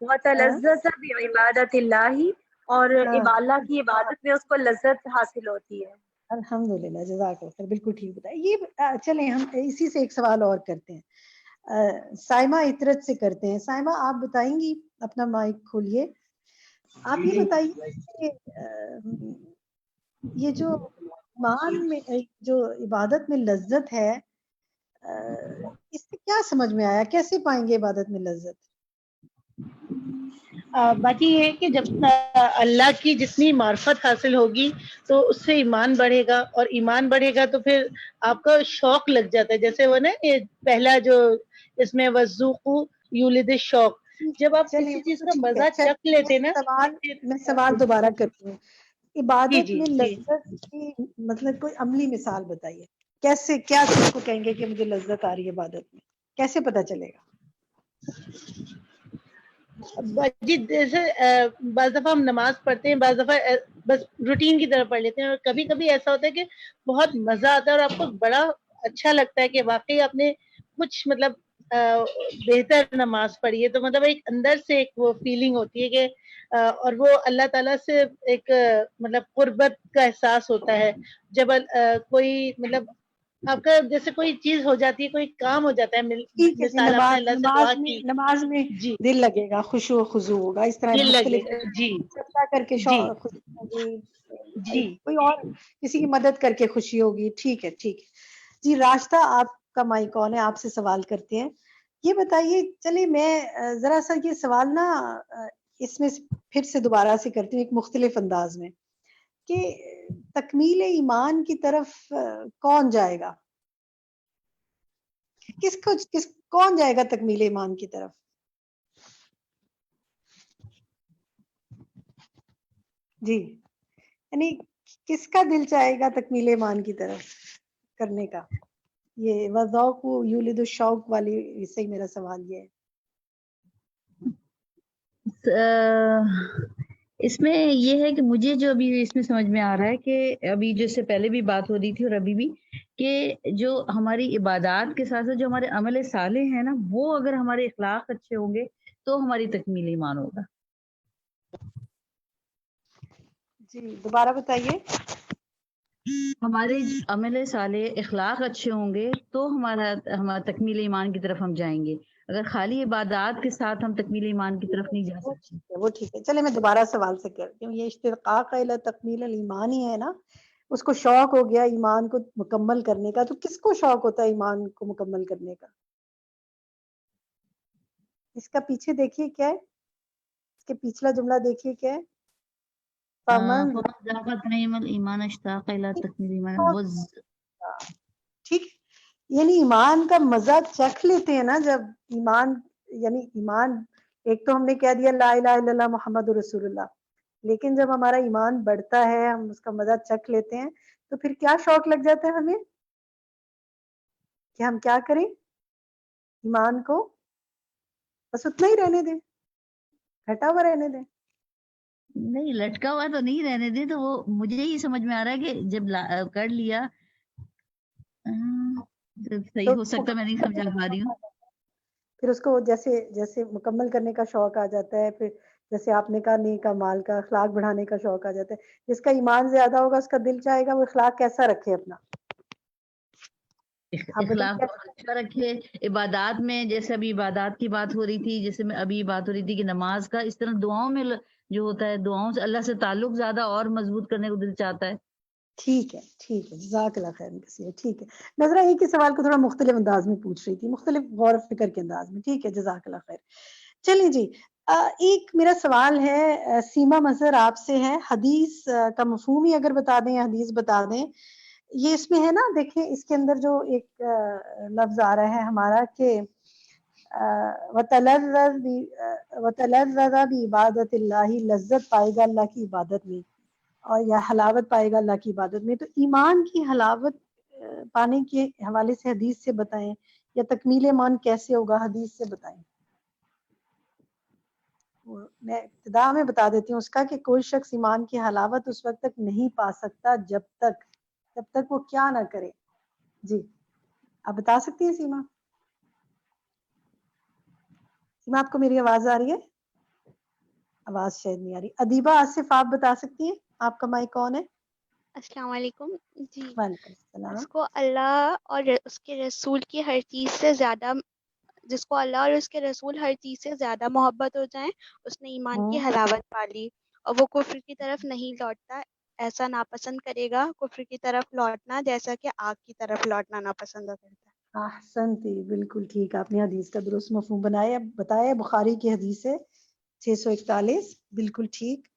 وتلذذ بعبادۃ اللہ، اور اللہ کی عبادت میں اس کو لذت حاصل ہوتی ہے. الحمدللہ, جزاک اللہ خیر, بالکل ٹھیک بتایا. یہ چلیں ہم اسی سے ایک سوال اور کرتے ہیں. سائمہ عطرت سے کرتے ہیں. سائمہ آپ بتائیں گی, اپنا مائک کھولیے. آپ یہ بتائیے کہ یہ جو ایمان میں جو عبادت میں لذت ہے, اس سے کیا سمجھ میں آیا, کیسے پائیں گے عبادت میں لذت؟ باقی یہ ہے کہ جب اللہ کی جتنی معرفت حاصل ہوگی تو اس سے ایمان بڑھے گا, اور ایمان بڑھے گا تو پھر آپ کا شوق لگ جاتا ہے. جیسے وہ نا یہ پہلا جو اس میں وذوقوا یولد الشوق, جب آپ کسی چیز کا مزہ چکھ لیتے نا. میں سوال دوبارہ کرتی ہوں. عبادت جی میں لذت کی مطلب کوئی عملی مثال بتائیے. کیسے, کیا چیز کو کہیں گے کہ مجھے لذت آ رہی ہے عبادت میں, کیسے پتہ چلے گا؟ جی جیسے بعض دفعہ ہم نماز پڑھتے ہیں, بعض دفعہ بس روٹین کی طرح پڑھ لیتے ہیں, اور کبھی کبھی ایسا ہوتا ہے کہ بہت مزہ آتا ہے اور آپ کو بڑا اچھا لگتا ہے کہ واقعی آپ نے کچھ مطلب بہتر نماز پڑھی ہے. تو مطلب ایک اندر سے ایک وہ فیلنگ ہوتی ہے کہ اور وہ اللہ تعالیٰ سے ایک مطلب قربت کا احساس ہوتا ہے جب کوئی مطلب آپ کا جیسے کوئی چیز ہو جاتی ہے, کوئی کام ہو جاتا ہے, مثال آپ نے اللہ سے دعا کی, نماز میں جی دل لگے گا, خشوع و خضوع ہوگا, اس طرح دل لگے مختلف گا. جی سجدہ کر کے جی خوشی ہوگی, جی کوئی اور کسی کی مدد کر کے خوشی ہوگی. ٹھیک ہے, ٹھیک ہے جی. راشدہ آپ کا مائک کون ہے, آپ سے سوال کرتے ہیں. یہ بتائیے, چلیے میں ذرا سا یہ سوال نا اس میں پھر سے دوبارہ سے کرتی ہوں ایک مختلف انداز میں, کہ تکمیل ایمان کی طرف کون جائے گا, کون جائے گا تکمیل ایمان کی طرف؟ جی, یعنی کس کا دل چاہے گا تکمیل ایمان کی طرف کرنے کا؟ یہ وذوق یولد الشوق والی سے میرا سوال یہ ہے. اس میں یہ ہے کہ مجھے جو ابھی اس میں سمجھ میں آ رہا ہے کہ ابھی جیسے پہلے بھی بات ہو رہی تھی اور ابھی بھی, کہ جو ہماری عبادات کے ساتھ ساتھ جو ہمارے عمل صالح ہیں نا, وہ اگر ہمارے اخلاق اچھے ہوں گے تو ہماری تکمیل ایمان ہوگا. جی دوبارہ بتائیے. ہمارے عمل صالح اخلاق اچھے ہوں گے تو ہمارا تکمیل ایمان کی طرف ہم جائیں گے. اگر خالی عبادات کے ساتھ ہم تکمیل ایمان کی طرف نہیں جا سکتے. وہ ٹھیک ہے, چلے میں دوبارہ سوال سے کرتی ہوں. یہ اشتقاق الی تکمیل الایمان ہی ہے نا, اس کو شوق ہو گیا ایمان کو مکمل کرنے کا. تو کس کو شوق ہوتا ہے ایمان کو مکمل کرنے کا؟ اس کا پیچھے دیکھیے کیا ہے, اس کے پچھلا جملہ دیکھیے کیا ہے. ٹھیک, یعنی ایمان کا مزہ چکھ لیتے ہیں نا جب ایمان, یعنی ایمان ایک تو ہم نے کہہ دیا لا الہ الا اللہ محمد رسول اللہ, لیکن جب ہمارا ایمان بڑھتا ہے, ہم اس کا مزہ چکھ لیتے ہیں, تو پھر کیا شوق لگ جاتا ہے ہمیں کہ ہم کیا کریں, ایمان کو بس اتنا ہی رہنے دیں, گھٹا ہوا رہنے دیں. نہیں, لٹکا ہوا تو نہیں رہنے دیں. تو وہ مجھے ہی سمجھ میں آ رہا ہے کہ جب کر لیا, صحیح ہو سکتا میں نہیں سمجھا پا رہی ہوں. پھر اس کو جیسے جیسے مکمل کرنے کا شوق آ جاتا ہے, پھر جیسے آپ نے کہا نیک اعمال کا, اخلاق بڑھانے کا شوق آ جاتا ہے. جس کا ایمان زیادہ ہوگا اس کا دل چاہے گا وہ اخلاق کیسا رکھے اپنا, اخلاق اچھا رکھے. عبادات میں جیسے ابھی عبادات کی بات ہو رہی تھی, جیسے میں ابھی بات ہو رہی تھی کہ نماز کا, اس طرح دعاؤں میں جو ہوتا ہے, دعاؤں سے اللہ سے تعلق زیادہ اور مضبوط کرنے کو دل چاہتا ہے. ٹھیک ہے, ٹھیک ہے, جزاک اللہ خیر کثیر. ٹھیک ہے, نظرہ ایک ہی سوال کو تھوڑا مختلف انداز میں پوچھ رہی تھی, مختلف غور و فکر کے انداز میں. ٹھیک ہے, جزاک اللہ خیر. چلیے جی, ایک میرا سوال ہے سیما مظہر آپ سے ہے. حدیث کا مفہوم ہی اگر بتا دیں, حدیث بتا دیں. یہ اس میں ہے نا, دیکھیں اس کے اندر جو ایک لفظ آ رہا ہے ہمارا کہ وَتَلَذَّذْ وَتَلَذَّذَ بِعِبَادَةِ اللَّهِ، لذت پائے گا اللہ کی عبادت میں، اور یا حلاوت پائے گا اللہ کی عبادت میں. تو ایمان کی حلاوت پانے کے حوالے سے حدیث سے بتائیں، یا تکمیل ایمان کیسے ہوگا حدیث سے بتائیں. میں ابتدا میں بتا دیتی ہوں اس کا کہ کوئی شخص ایمان کی حلاوت اس وقت تک نہیں پا سکتا جب تک وہ کیا نہ کرے. جی آپ بتا سکتی ہیں سیما؟ سیما آپ کو میری آواز آ رہی ہے؟ آواز شاید نہیں آ رہی. ادیبہ آصف آپ بتا سکتی ہیں، آپ کا مائک کون ہے؟ السلام علیکم. جی، وعلیکم السلام. جس کو اللہ اور اس کے رسول کی ہر چیز سے زیادہ، جس کو اللہ اور اس کے رسول ہر چیز سے زیادہ محبت ہو جائیں، اس نے ایمان کی حلاوت پا لی، اور وہ کفر کی طرف نہیں لوٹتا. ایسا ناپسند کرے گا کفر کی طرف لوٹنا جیسا کہ آگ کی طرف لوٹنا ناپسند کرتا ہے. احسنتی، بالکل ٹھیک، آپ نے حدیث کا درست مفہوم بتایا. بخاری کی حدیث ہے 641، بالکل ٹھیک.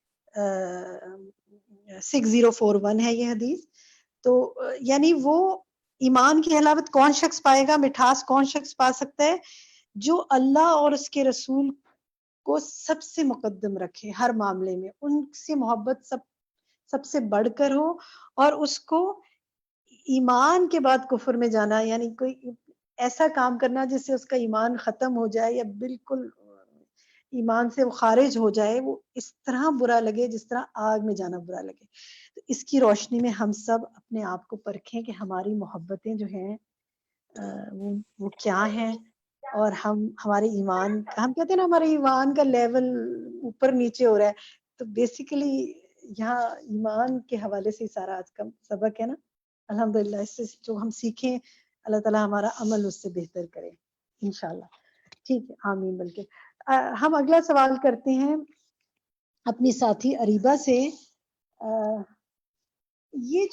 6041 ہے یہ حدیث. تو یعنی وہ ایمان کی حلاوت کون شخص پائے گا، مٹھاس کون شخص پا سکتا ہے؟ جو اللہ اور اس کے رسول کو سب سے مقدم رکھے ہر معاملے میں، ان سے محبت سب سے بڑھ کر ہو، اور اس کو ایمان کے بعد کفر میں جانا، یعنی کوئی ایسا کام کرنا جس سے اس کا ایمان ختم ہو جائے یا بالکل ایمان سے وہ خارج ہو جائے، وہ اس طرح برا لگے جس طرح آگ میں جانا برا لگے. تو اس کی روشنی میں ہم سب اپنے آپ کو پرکھیں کہ ہماری محبتیں جو ہیں وہ کیا ہیں، اور ہمارے ایمان، ہم کہتے ہیں نا ہمارے ایمان کا لیول اوپر نیچے ہو رہا ہے. تو بیسیکلی یہاں ایمان کے حوالے سے سارا آج کا سبق ہے نا. الحمدللہ اس سے جو ہم سیکھیں اللہ تعالیٰ ہمارا عمل اس سے بہتر کرے انشاءاللہ. ٹھیک ہے، آمین. بلکہ ہم اگلا سوال کرتے ہیں اپنی ساتھی اریبہ سے. یہ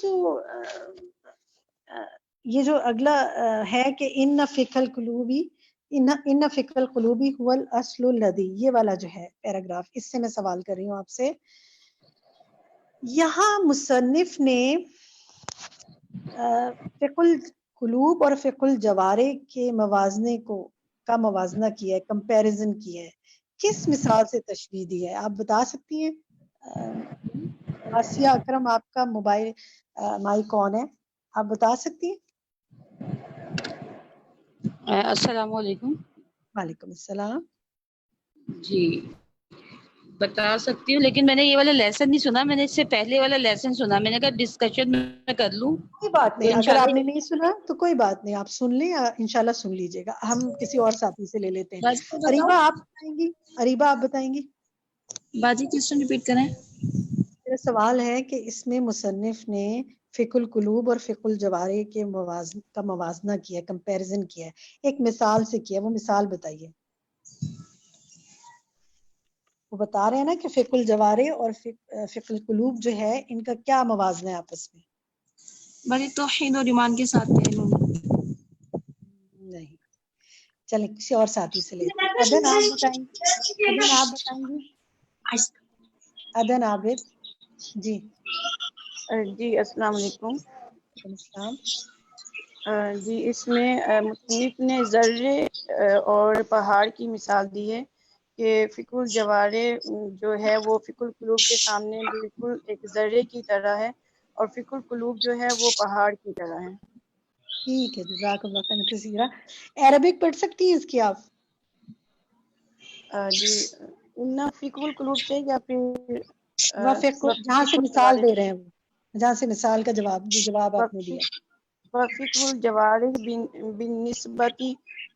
جو اگلا ہے کہ ان فقہ القلوبی هو الاصل الذی، یہ والا جو ہے پیراگراف، اس سے میں سوال کر رہی ہوں آپ سے. یہاں مصنف نے فقہ القلوب اور فقہ الجوارح کے موازنے کا موازنہ کیا ہے، کمپیریزن کیا ہے. کس مثال سے تشبیہ دی ہے؟ آپ بتا سکتی ہیں؟ آسیہ اکرم آپ کا موبائل مائک آن ہے، آپ بتا سکتی ہیں؟ السلام علیکم. وعلیکم السلام. جی بتا سکتی ہوں، لیکن میں نے یہ والا لیسن نہیں سنا، میں نے اس سے پہلے والا لیسن سنا. میں نے کہا ڈسکشن میں کر لوں. کوئی بات تو نہیں، اگر آپ نے انشاءاللہ نہیں سنا تو کوئی بات نہیں، آپ سن لیں، انشاءاللہ سن لیجئے گا. ہم کسی اور ساتھی سے لے لیتے ہیں. بازی اریبہ بتاؤ، آپ بتائیں گی؟ اریبہ آپ بتائیں گی؟ بازی کوسچن ریپیٹ کریں. میرا سوال ہے کہ اس میں مصنف نے فقہ القلوب اور فقہ الجوارح کے کا موازنہ کیا، کمپیریزن کیا ہے، ایک مثال سے کیا. وہ مثال بتائیے. وہ بتا رہے ہیں نا کہ فقہ الجوارح اور فقہ القلوب جو ہے ان کا کیا موازنہ ہے آپس میں. بازی توحید اور ایمان کے ساتھ کیا نہیں، چلیں کسی اور ساتھی سے لیتے ہیں. ادن آپ بتائیں گی؟ ادن آپ بتائیں گی؟ ادن عابد. جی جی السلام علیکم. وعلیکم السلام. جی اس میں مصنف نے ذرے اور پہاڑ کی مثال دی ہے کہ فقہ الجوارح جو ہے وہ فقہ القلوب کے سامنے بالکل ایک ذرے کی طرح ہے، اور فقہ القلوب جو ہے وہ پہاڑ کی طرح ہے. ٹھیک ہے، جزاک اللہ خیرا کثیرا. عربک پڑھ سکتی ہیں اس کی آپ؟ جی ان فقہ القلوب سے یا پھر جہاں سے فقہ مثال الجوارح دے رہے ہیں، جہاں سے مثال کا جواب آپ نے دیا. فقہ الجوارح بالنسبت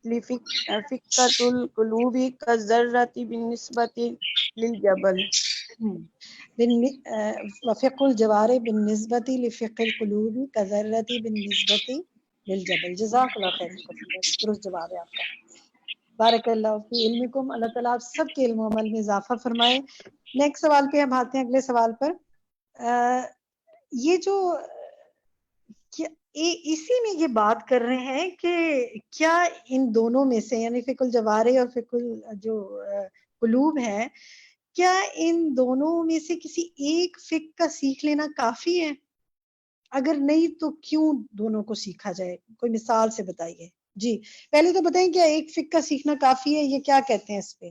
لفقہ القلوب کالذرۃ بالنسبت للجبل. وفقہ الجوارح بالنسبت لفقہ القلوب کالذرۃ بالنسبت للجبل. جزاک اللہ خیر کثیرا، درست جواب ہے آپ کا. بارک اللہ فی علمکم. اللہ تعالیٰ آپ سب کے علم و عمل میں اضافہ فرمائے. نیکسٹ سوال پہ ہم آتے ہیں، اگلے سوال پر. یہ جو اسی میں یہ بات کر رہے ہیں کہ کیا ان دونوں میں سے، یعنی فقہ الجوارح اور فقہ جو قلوب ہے، کیا ان دونوں میں سے کسی ایک فقہ کا سیکھ لینا کافی ہے؟ اگر نہیں تو کیوں دونوں کو سیکھا جائے؟ کوئی مثال سے بتائیے. جی پہلے تو بتائیں کیا ایک فقہ کا سیکھنا کافی ہے؟ یہ کیا کہتے ہیں اس پہ؟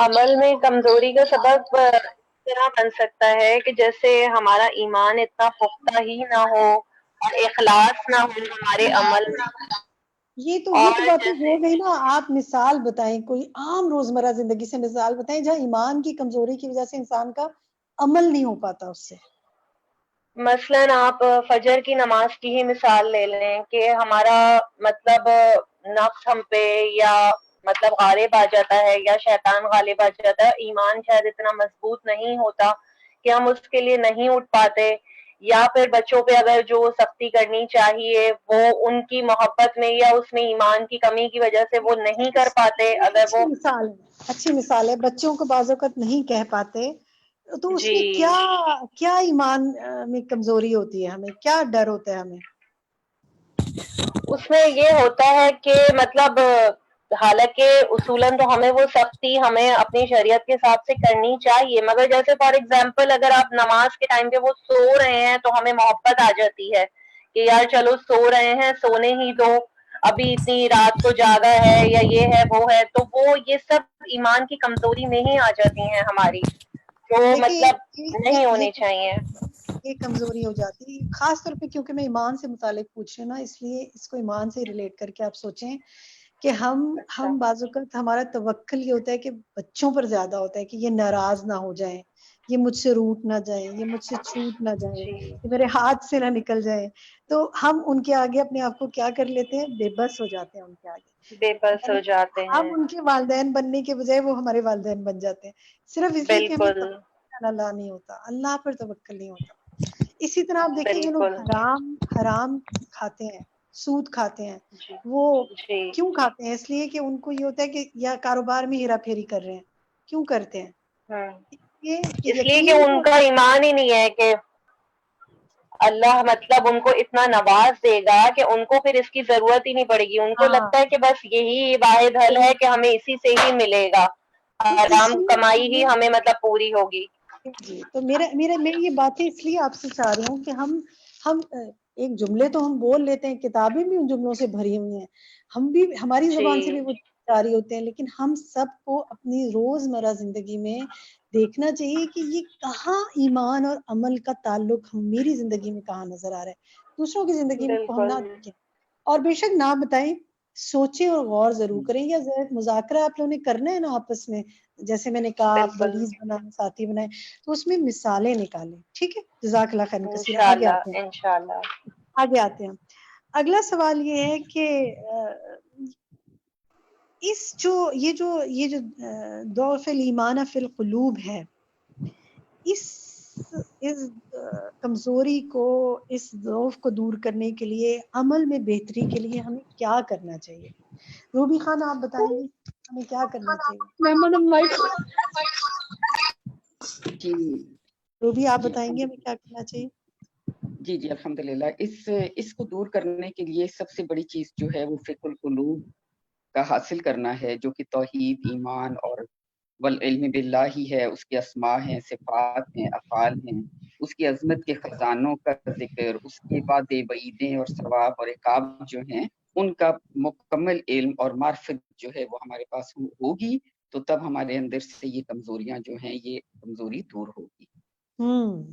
عمل میں کمزوری کا سبب اس طرح بن سکتا ہے کہ جیسے ہمارا ایمان اتنا پختہ ہی نہ ہو اور اخلاص نہ ہو ہمارے عمل میں. یہ تو باتیں ہو گئی نا. آپ مثال بتائیں, کوئی عام روزمرہ زندگی سے مثال بتائیں جہاں ایمان کی کمزوری کی وجہ سے انسان کا عمل نہیں ہو پاتا اس سے. مثلاً آپ فجر کی نماز کی ہی مثال لے لیں کہ ہمارا مطلب نفس ہم پہ یا مطلب غالب آ جاتا ہے یا شیطان غالب آ جاتا ہے, ایمان شاید اتنا مضبوط نہیں ہوتا کہ ہم اس کے لیے نہیں اٹھ پاتے, یا پھر بچوں پہ اگر جو سختی کرنی چاہیے وہ ان کی محبت میں یا اس میں ایمان کی کمی کی وجہ سے وہ نہیں کر پاتے. اگر وہ اچھی مثال ہے, بچوں کو بعض اوقات نہیں کہہ پاتے تو اس میں جی کیا ایمان میں کمزوری ہوتی ہے, ہمیں کیا ڈر ہوتا ہے ہمیں؟ اس میں یہ ہوتا ہے کہ مطلب حالانکہ اصولاً تو ہمیں وہ سختی ہمیں اپنی شریعت کے حساب سے کرنی چاہیے, مگر جیسے فار ایگزامپل اگر آپ نماز کے ٹائم پہ وہ سو رہے ہیں تو ہمیں محبت آ جاتی ہے کہ یار چلو سو رہے ہیں سونے ہی دو, ابھی اتنی رات کو جاگا ہے یا یہ ہے وہ ہے, تو وہ یہ سب ایمان کی کمزوری میں ہی آ جاتی ہیں ہماری, جو مطلب نہیں ہونی چاہیے. یہ کمزوری ہو جاتی ہے خاص طور پہ کیونکہ میں ایمان سے متعلق پوچھ رہی ہوں نا, اس لیے اس کو ایمان سے ریلیٹ کر کے آپ سوچیں کہ ہم بعض اوقات ہمارا توکل یہ ہوتا ہے کہ بچوں پر زیادہ ہوتا ہے کہ یہ ناراض نہ ہو جائیں, یہ مجھ سے روٹ نہ جائیں, یہ مجھ سے چھوٹ نہ جائیں, یہ میرے ہاتھ سے نہ نکل جائیں, تو ہم ان کے آگے اپنے آپ کو کیا کر لیتے ہیں, بے بس ہو جاتے ہیں ان کے آگے. بے بس ہو جاتے ہم ہیں. ان کے والدین بننے کے بجائے وہ ہمارے والدین بن جاتے ہیں, صرف اس لیے کہ ہمیں بالکل اللہ نہیں ہوتا, اللہ پر توکل نہیں ہوتا. اسی طرح آپ دیکھیں جو لوگ بالکل حرام کھاتے ہیں, سود کھاتے ہیں, جی وہ جی کیوں کھاتے ہیں؟ اس لیے کہ ان کو یہ ہوتا ہے کہ یا کاروبار میں ہیرا پھیری کر رہے ہیں. کیوں کرتے ہیں؟ یہ کہ اس لیے کہ یقین ان کا ایمان ہی نہیں ہے کہ اللہ مطلب ان کو اتنا نواز دے گا کہ ان کو پھر اس کی ضرورت ہی نہیں پڑے گی. ان کو لگتا ہے کہ بس یہی واحد حل ہے کہ ہمیں اسی سے ہی ملے گا, حرام کمائی ہی ہمیں مطلب پوری ہوگی. جی تو میں یہ باتیں اس لیے آپ سے چاہ رہی ہوں کہ ہم ایک جملے تو ہم بول لیتے ہیں, کتابیں بھی ان جملوں سے بھری ہوئی ہیں, ہم بھی ہماری زبان سے جی بھی وہ جاری ہوتے ہیں, لیکن ہم سب کو اپنی روزمرہ زندگی میں دیکھنا چاہیے کہ یہ کہاں ایمان اور عمل کا تعلق میری زندگی میں کہاں نظر آ رہا ہے, دوسروں کی زندگی میں ہم نہ بالکل دیکھیں, اور بے شک نہ بتائیں, سوچیں اور غور ضرور کریں. یا مذاکرہ آپ لوگوں نے کرنا ہے نا آپس میں, جیسے میں نے کہا آپ بالکل ولیز بنائیں, ساتھی بنائیں, تو اس میں مثالیں نکالیں. ٹھیک ہے, جزاک اللہ خیر کثیر. آگے انشاءاللہ آتے ہیں انشاءاللہ. آگے آتے ہیں. اگلا سوال یہ ہے کہ یہ جو ضعف الایمان فی القلوب ہے, اس کمزوری کو, اس ضعف کو دور کرنے کے لیے, عمل میں بہتری کے لیے ہمیں کیا کرنا چاہیے؟ روبی خان آپ بتائیں گی ہمیں کیا کرنا چاہیے؟ جی روبی آپ جی بتائیں گے ہمیں کیا کرنا چاہیے؟ جی الحمدللہ. اس کو دور کرنے کے لیے سب سے بڑی چیز جو ہے وہ فقہ القلوب کا حاصل کرنا ہے, جو کہ توحید, ایمان اور والعلم باللہ ہی ہے. اس کے اسماء ہیں, صفات ہیں, افعال ہیں, اس کی عظمت کے خزانوں کا ذکر, اس کے بعد وعیدیں اور ثواب اور عقاب جو ہیں ان کا مکمل علم اور معرفت جو ہے وہ ہمارے پاس ہوگی, تو تب ہمارے اندر سے یہ کمزوریاں جو ہیں یہ کمزوری دور ہوگی.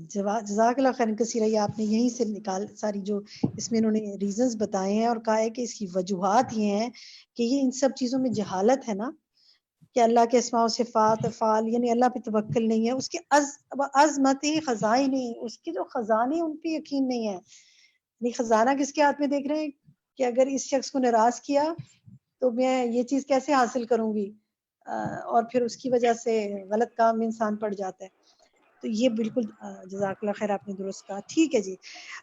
جزاک اللہ خیر کثیر. یہ آپ نے یہیں سے نکال ساری جو اس میں انہوں نے ریزنز بتائے ہیں, اور کہا ہے کہ اس کی وجوہات یہ ہیں کہ یہ ان سب چیزوں میں جہالت ہے نا, کہ اللہ کے اسماء و صفات, افعال, یعنی اللہ پہ توکل نہیں ہے, اس کے عظمتی خزائن, اس کے جو خزانے ان پہ یقین نہیں ہے. یعنی خزانہ کس کے ہاتھ میں دیکھ رہے ہیں کہ اگر اس شخص کو ناراض کیا تو میں یہ چیز کیسے حاصل کروں گی, اور پھر اس کی وجہ سے غلط کام میں انسان پڑ جاتا ہے. تو یہ بالکل جزاک اللہ خیر آپ نے درست کہا. ٹھیک ہے جی,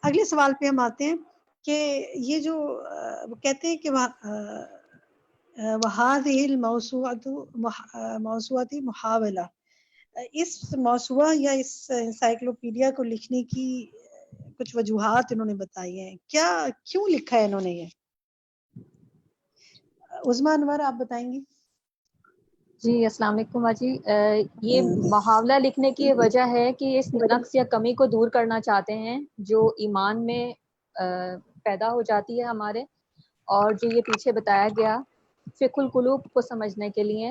اگلے سوال پہ ہم آتے ہیں کہ یہ جو وہ کہتے ہیں کہ وَهَذِهِ الْمَوْسُوعَةِ مُحَاوَلَةٌ, اس موسوعہ یا اس انسائکلوپیڈیا کو لکھنے کی کچھ وجوہات انہوں نے بتائی ہیں. کیوں لکھا ہے انہوں نے یہ؟ عظمیٰ انور آپ بتائیں گی؟ جی السلام علیکم باجی. یہ محاولہ لکھنے کی وجہ ہے کہ اس نقص یا کمی کو دور کرنا چاہتے ہیں جو ایمان میں پیدا ہو جاتی ہے ہمارے, اور جو یہ پیچھے بتایا گیا فقہ القلوب کو سمجھنے کے لیے,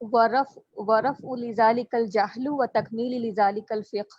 ورفع لذلك الجهل وتكميل لذلك الفقه.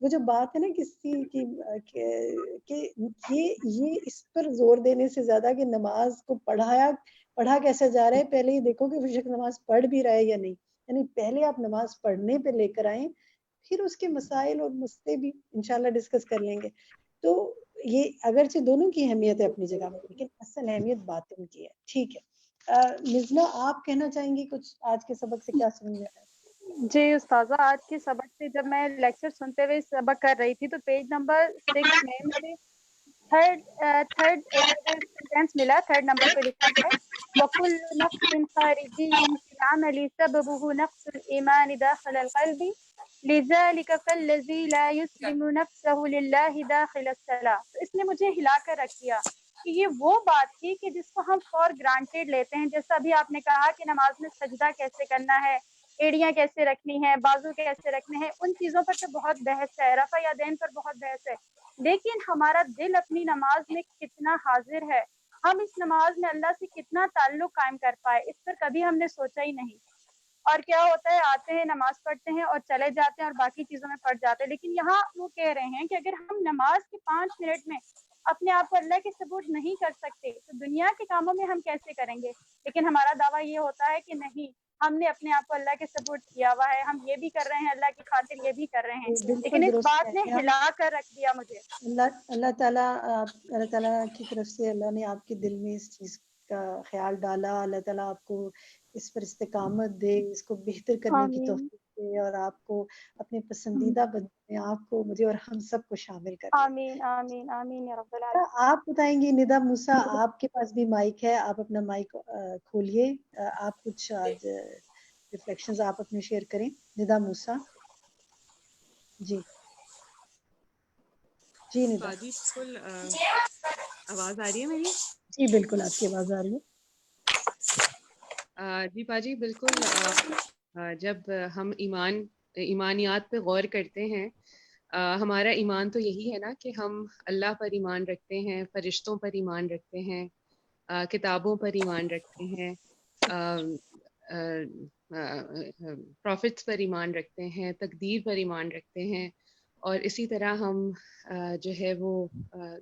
وہ جو بات ہے نا کسی کی کہ یہ اس پر زور دینے سے زیادہ کہ نماز کو پڑھا کیسے جا رہا ہے، پہلے ہی دیکھو کہ وہ شخص نماز پڑھ بھی رہا ہے یا نہیں. یعنی پہلے آپ نماز پڑھنے پہ لے کر آئیں، پھر اس کے مسائل اور مسئلے بھی انشاءاللہ ڈسکس کر لیں گے. تو یہ اگرچہ دونوں کی اہمیت ہے اپنی جگہ پر، لیکن اصل اہمیت باطن کی ہے. ٹھیک ہے، نزلہ آپ کہنا چاہیں گی کچھ آج کے سبق سے کیا سمجھ میں آیا؟ جی استاذہ، آج کے سبق سے جب میں لیکچر سنتے ہوئے سبق کر رہی تھی تو پیج نمبر 6 میں مجھے تھرڈ سینٹینس ملا، تھرڈ نمبر پہ لکھا ہے وَكُلُّ نَقْصٍ خَارِجِيٍّ فِي الْعَمَلِ سَبَبُهُ نَقْصُ الْإِيمَانِ دَاخِلَ الْقَلْبِ لِذَلِكَ فَالَّذِي لَا يُسْلِمُ نَفْسَهُ لِلَّهِ دَاخِلَ الصَّلَاةِ. تو اس نے مجھے ہلا کر رکھ دیا کہ یہ وہ بات تھی کہ جس کو ہم فور گرانٹیڈ لیتے ہیں. جیسا ابھی آپ نے کہا کہ نماز میں سجدہ کیسے کرنا ہے، ایڑیاں کیسے رکھنی ہیں، بازو کیسے رکھنے ہیں، ان چیزوں پر تو بہت بحث ہے، رفع یدین پر بہت بحث ہے، لیکن ہمارا دل اپنی نماز میں کتنا حاضر ہے، ہم اس نماز میں اللہ سے کتنا تعلق قائم کر پائے، اس پر کبھی ہم نے سوچا ہی نہیں. اور کیا ہوتا ہے، آتے ہیں نماز پڑھتے ہیں اور چلے جاتے ہیں اور باقی چیزوں میں پڑ جاتے ہیں. لیکن یہاں وہ کہہ رہے ہیں کہ اگر ہم نماز کے 5 منٹ میں اپنے آپ کو اللہ کے سپورٹ نہیں کر سکتے تو دنیا کے کاموں میں ہم کیسے کریں گے. لیکن ہمارا دعویٰ یہ ہوتا ہے کہ نہیں، ہم نے اپنے آپ کو اللہ کے سپورٹ کیا ہوا ہے، ہم یہ بھی کر رہے ہیں اللہ کی خاطر، یہ بھی کر رہے ہیں. لیکن اس بات نے ہلا کر رکھ دیا مجھے. اللہ تعالیٰ کی طرف سے اللہ نے آپ کے دل میں اس چیز کا خیال ڈالا. اللہ تعالیٰ آپ کو اس پر استقامت دے، اس کو بہتر کرنے کی توفیق دے، اور آپ کو اپنے پسندیدہ بندوں میں آپ کو، مجھے اور ہم سب کو شامل کر دے. آمین آمین آمین یا رب العالمین. آپ بتائیں گی ندا موسیٰ، آپ کے پاس بھی مائک ہے، آپ اپنا مائک کھولیے. آپ کچھ آج ریفلیکشنز آپ اپنے شیئر کریں. ندا موسیٰ جی ندا. جی بالکل، آواز آ رہی ہے میری؟ جی بالکل آپ کی آواز آ رہی ہے. جی باجی بالکل، جب ہم ایمانیات پہ غور کرتے ہیں، ہمارا ایمان تو یہی ہے نا کہ ہم اللہ پر ایمان رکھتے ہیں، فرشتوں پر ایمان رکھتے ہیں، کتابوں پر ایمان رکھتے ہیں، پروفٹس پر ایمان رکھتے ہیں، تقدیر پر ایمان رکھتے ہیں، اور اسی طرح ہم جو ہے وہ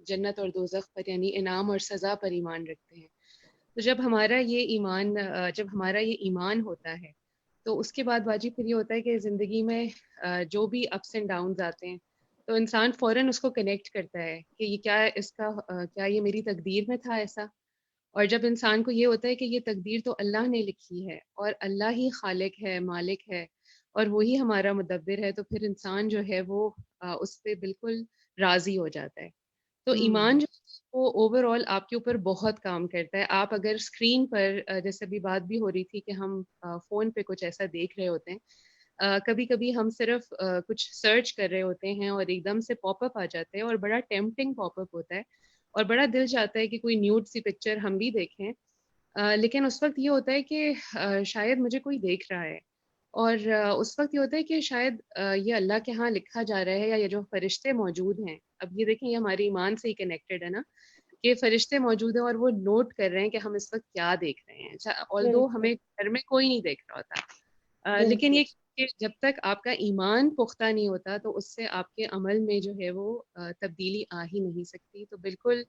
جنت اور دوزخ پر یعنی انعام اور سزا پر ایمان رکھتے ہیں. تو جب ہمارا یہ ایمان ہوتا ہے تو اس کے بعد باجی پھر یہ ہوتا ہے کہ زندگی میں جو بھی اپس اینڈ ڈاؤنز آتے ہیں تو انسان فوراً اس کو کنیکٹ کرتا ہے کہ یہ کیا یہ میری تقدیر میں تھا ایسا. اور جب انسان کو یہ ہوتا ہے کہ یہ تقدیر تو اللہ نے لکھی ہے اور اللہ ہی خالق ہے، مالک ہے، اور وہی ہمارا مدبر ہے، تو پھر انسان جو ہے وہ اس پہ بالکل راضی ہو جاتا ہے. تو ایمان جو وہ اوور آل آپ کے اوپر بہت کام کرتا ہے. آپ اگر اسکرین پر جیسے ابھی بات بھی ہو رہی تھی کہ ہم فون پہ کچھ ایسا دیکھ رہے ہوتے ہیں، کبھی کبھی ہم صرف کچھ سرچ کر رہے ہوتے ہیں اور ایک دم سے پاپ اپ آ جاتے ہیں اور بڑا ٹیمپٹنگ پاپ اپ ہوتا ہے اور بڑا دل چاہتا ہے کہ کوئی نیوڈ سی پکچر ہم بھی دیکھیں، لیکن اس وقت یہ ہوتا ہے کہ شاید مجھے کوئی دیکھ رہا ہے، اور اس وقت یہ ہوتا ہے کہ شاید یہ اللہ کے ہاں لکھا جا رہا ہے، یا یہ جو فرشتے موجود ہیں، اب یہ دیکھیں یہ ہماری ایمان سے ہی کنیکٹڈ ہے نا، کہ فرشتے موجود ہیں اور وہ نوٹ کر رہے ہیں کہ ہم اس وقت کیا دیکھ رہے ہیں، آلدو ہمیں گھر میں کوئی نہیں دیکھ رہا ہوتا، لیکن یہ کہ جب تک آپ کا ایمان پختہ نہیں ہوتا تو اس سے آپ کے عمل میں جو ہے وہ تبدیلی آ ہی نہیں سکتی. تو بالکل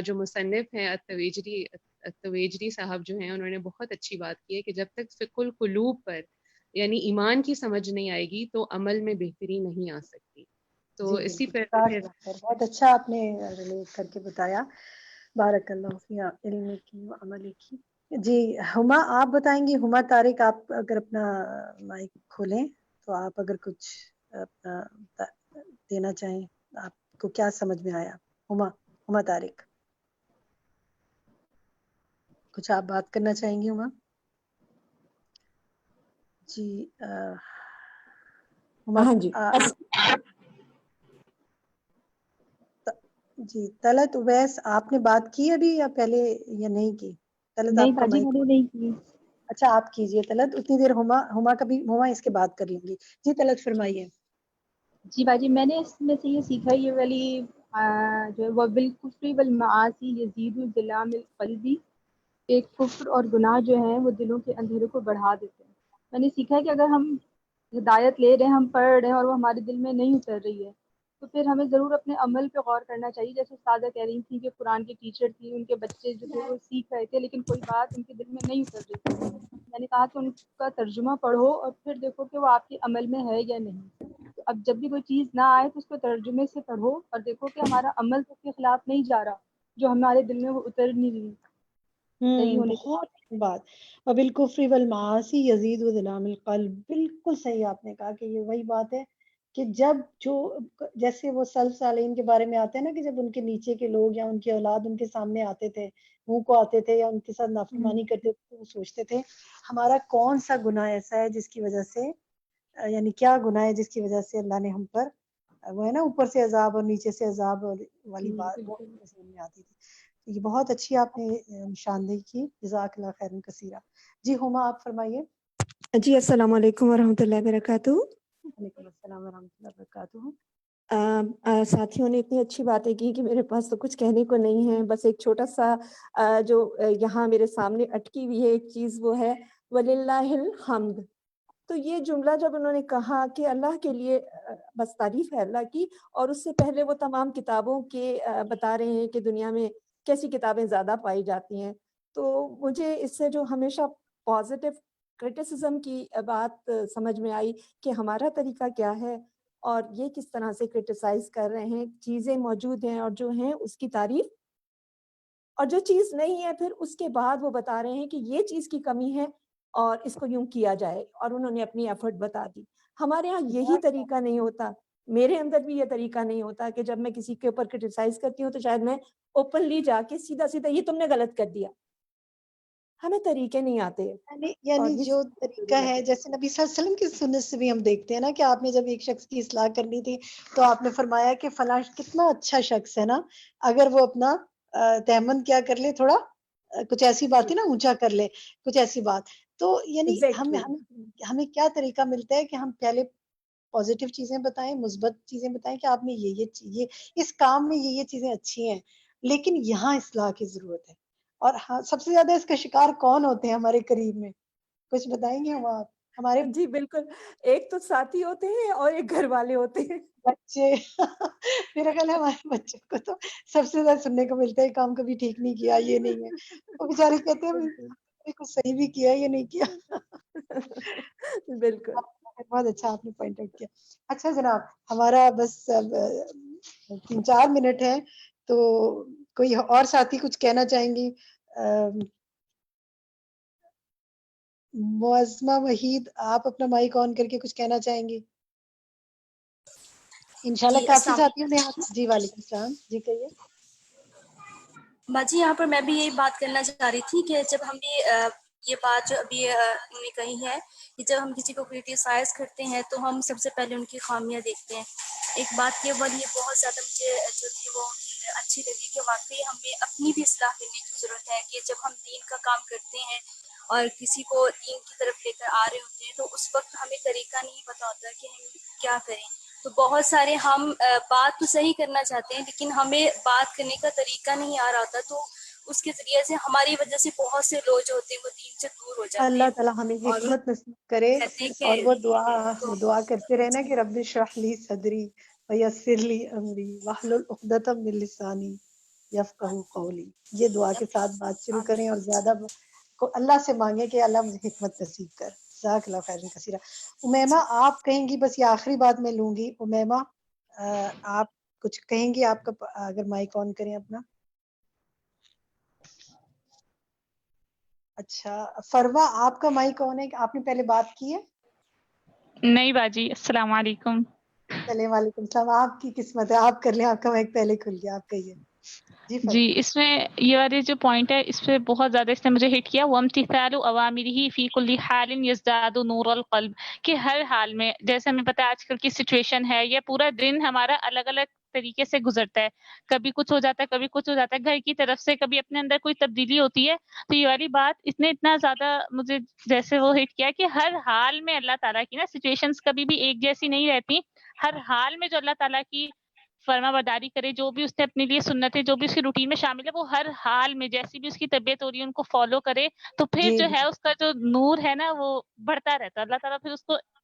جو مصنف ہیں التویجری صاحب جو ہیں، انہوں نے بہت اچھی بات کی ہے کہ جب تک فقہ القلوب پر یعنی ایمان کی سمجھ نہیں آئے گی تو عمل میں بہتری نہیں آ سکتی. تو اسی پر بہت اچھا آپ نے ریلیٹ کر کے بتایا. بارک اللہ فی علم کی و عمل کی. جی ہما آپ بتائیں گی. ہما طارق آپ اگر اپنا مائک کھولیں تو آپ اگر کچھ اپنا دینا چاہیں، آپ کو کیا سمجھ میں آیا؟ ہما طارق کچھ آپ بات کرنا چاہیں گی؟ ہما جی ہاں جی جی طلعت اویس آپ نے بات کی ابھی یا پہلے یا نہیں کی؟ طلعت نہیں آپ کا باجی مائک. میں نے نہیں کی. اچھا آپ کیجئے طلعت، اتنی دیر ہما اس کے بعد کر لیں گی. جی طلعت فرمائیے. جی باجی میں نے اس میں سے یہ سیکھا، یہ والی جو ہے وہ بالکفر والمعاصی یزید ظلام القلبی، ایک کفر اور گناہ جو ہیں وہ دلوں کے اندھیروں کو بڑھا دیتے ہیں. میں نے سیکھا ہے کہ اگر ہم ہدایت لے رہے ہیں، ہم پڑھ رہے ہیں اور وہ ہمارے دل میں نہیں اتر رہی ہے، تو پھر ہمیں ضرور اپنے عمل پہ غور کرنا چاہیے. جیسے استاذہ کہہ رہی تھیں کہ قرآن کی ٹیچر تھی، ان کے بچے جو تھے وہ سیکھ رہے تھے لیکن کوئی بات ان کے دل میں نہیں اتر رہی تھی. میں نے کہا کہ ان کا ترجمہ پڑھو اور پھر دیکھو کہ وہ آپ کے عمل میں ہے یا نہیں. تو اب جب بھی کوئی چیز نہ آئے تو اس کو ترجمے سے پڑھو اور دیکھو کہ ہمارا عمل تو اس کے خلاف نہیں جا رہا، جو ہمارے دل میں وہ اتر نہیں رہی صحیح ہونے کے بہت اچھی بات. وبالکفر والمعاصی یزید ظلام القلب، بالکل صحیح آپ نے کہا کہ یہ وہی بات ہے کہ جب جو جیسے وہ سلف صالحین کے بارے میں آتے ہیں نا کہ جب ان کے نیچے کے لوگ یا ان کی اولاد ان کے سامنے آتے تھے، منہ کو آتے تھے یا ان کے ساتھ نافرمانی کرتے تھے، تو وہ سوچتے تھے ہمارا کون سا گناہ ایسا ہے جس کی وجہ سے یعنی کیا گناہ ہے جس کی وجہ سے اللہ نے ہم پر وہ ہے نا اوپر سے عذاب اور نیچے سے عذاب والی بات وہ سامنے آتی تھی. یہ بہت اچھی آپ نے نشاندہی کی، جزاک اللہ خیرن کثیرہ. جی ہما آپ فرمائیے. جی السلام علیکم ورحمۃ اللہ وبرکاتہ. وعلیکم السلام ورحمۃ اللہ وبرکاتہ. ساتھیوں نے اتنی اچھی باتیں کی کہ میرے پاس تو کچھ کہنے کو نہیں ہے. بس ایک چھوٹا سا جو یہاں میرے سامنے اٹکی ہوئی ہے ایک چیز، وہ ہے وَلِلَّهِ الْحَمْدُ. تو یہ جملہ جب انہوں نے کہا کہ اللہ کے لیے بس تعریف ہے اللہ کی، اور اس سے پہلے وہ تمام کتابوں کے بتا رہے ہیں کہ دنیا میں کیسی کتابیں زیادہ پائی جاتی ہیں، تو مجھے اس سے جو ہمیشہ پازیٹیو کرٹیسزم کی بات سمجھ میں آئی کہ ہمارا طریقہ کیا ہے اور یہ کس طرح سے کرٹیسائز کر رہے ہیں. چیزیں موجود ہیں اور جو ہیں اس کی تعریف، اور جو چیز نہیں ہے پھر اس کے بعد وہ بتا رہے ہیں کہ یہ چیز کی کمی ہے اور اس کو یوں کیا جائے، اور انہوں نے اپنی ایفرٹ بتا دی. ہمارے ہاں یہی طریقہ نہیں ہوتا، میرے اندر بھی یہ طریقہ نہیں ہوتا کہ جب میں کسی کے اوپر کرٹیسائز کرتی ہوں تو شاید میں اوپنلی جا کے سیدھا سیدھا یہ تم نے غلط کر دیا. ہمیں طریقے نہیں آتے. یعنی جو طریقہ ہے جیسے نبی صلی اللہ علیہ وسلم کی سنت سے بھی ہم دیکھتے ہیں نا کہ آپ نے جب ایک شخص کی اصلاح کرنی تھی تو آپ نے فرمایا کہ فلاں کتنا اچھا شخص ہے نا، اگر وہ اپنا تہمند کیا کر لے، تھوڑا کچھ ایسی بات ہے نا اونچا کر لے، کچھ ایسی بات. تو یعنی ہمیں کیا طریقہ ملتا ہے کہ ہم پہلے پازیٹیو چیزیں بتائیں، مثبت چیزیں بتائیں کہ آپ نے یہ اس کام میں یہ چیزیں اچھی ہیں، لیکن یہاں اصلاح کی ضرورت ہے. اور ہاں سب سے زیادہ اس کا شکار کون ہوتے ہیں ہمارے قریب میں؟ کچھ بتائیں گے ہم آپ ہمارے؟ جی بالکل، ایک تو ساتھی ہوتے ہیں اور ایک گھر والے ہوتے ہیں. بچے میرا خیال ہے ہمارے بچوں کو تو سب سے زیادہ سننے کو ملتا ہے کام کبھی ٹھیک نہیں کیا، یہ نہیں ہے. وہ بیچارے کہتے ہیں کچھ صحیح بھی کیا یہ نہیں کیا. بالکل بہت اچھا آپ نے پوائنٹ آؤٹ کیا. اچھا جناب، ہمارا بس 3-4 منٹ ہے، تو کوئی اور ساتھی کچھ کہنا چاہیں گی؟ معظمہ وحید، آپ اپنا مائک آن کر کے کچھ کہنا چاہیں گی؟ انشاءاللہ جی کافی السلام ساتھیوں نے جی وعلیکم السلام، جی کہیے. باجی، یہاں پر میں بھی یہی بات کرنا چاہ رہی تھی کہ جب ہم نے یہ بات جو ابھی انہوں نے کہی ہے کہ جب ہم کسی کو کرٹیسائز کرتے ہیں تو ہم سب سے پہلے ان کی خامیاں دیکھتے ہیں. ایک بات یہ والی بہت زیادہ مجھے جو تھی وہ اچھی لگی کہ واقعی ہمیں اپنی بھی اصلاح کرنے کی ضرورت ہے کہ جب ہم دین کا کام کرتے ہیں اور کسی کو دین کی طرف لے کر آ رہے ہوتے ہیں تو اس وقت ہمیں طریقہ نہیں پتا ہوتا کہ ہم کیا کریں. تو بہت سارے ہم بات تو صحیح کرنا چاہتے ہیں لیکن ہمیں بات کرنے کا طریقہ نہیں آ رہا ہوتا، تو اس کے ذریعے سے ہماری وجہ سے بہت سے لوگ جو ہوتے ہیں وہ دین سے دور ہو جاتے ہیں. اللہ تعالیٰ ہمیں اور حکمت نصیب کرے، کہتے ہیں اور کہ وہ دعا کرتے رہنا کہ رب اشرح لی صدری ویسر لی امری واحلل عقدۃ من لسانی یفقہوا قولی. یہ دعا کے ساتھ بات شروع کریں اور زیادہ کو اللہ سے مانگیں کہ اللہ مجھے حکمت نصیب کر. جزاک اللہ خیرا کثیرا. امیمہ آپ کہیں گی؟ بس یہ آخری بات میں لوں گی. امیمہ آپ کچھ کہیں گی؟ آپ کا اگر مائک آن کریں اپنا. اچھا فروا، آپ کا مائک آن ہے کہ آپ نے پہلے بات کی ہے؟ نہیں باجی. السلام علیکم. چلے وعلیکم السلام. آپ کی قسمت ہے، آپ کر لیں، آپ کا مائک پہلے کھل گیا. آپ کہیے. جی اس میں یہ والے جو پوائنٹ ہے اس پہ بہت زیادہ اس نے مجھے ہٹ کیا. وامتثال اوامرہ فی کل حال یزداد نور القلب، کہ ہر حال میں جیسے ہمیں پتہ ہے آج کل کی سچویشن ہے، یہ پورا دن ہمارا الگ الگ طریقے سے گزرتا ہے، کبھی کچھ ہو جاتا ہے کبھی کچھ ہو جاتا ہے، گھر کی طرف سے کبھی اپنے اندر کوئی تبدیلی ہوتی ہے. تو یہ والی بات اس نے اتنا زیادہ مجھے جیسے وہ ہٹ کیا کہ ہر حال میں اللہ تعالیٰ کی نا سچویشنز کبھی بھی ایک جیسی نہیں رہتی. ہر حال میں جو اللہ تعالیٰ کی فرما برداری کرے، جو بھی اس نے اپنے لیے سنتیں جو بھی اس کی روٹین میں شامل ہے، وہ ہر حال میں جیسی بھی اس کی طبیعت ہو رہی ہے ان کو فالو کرے، تو پھر جو ہے اس کا جو نور ہے نا وہ بڑھتا رہتا ہے. اللہ تعالیٰ پھر اس کو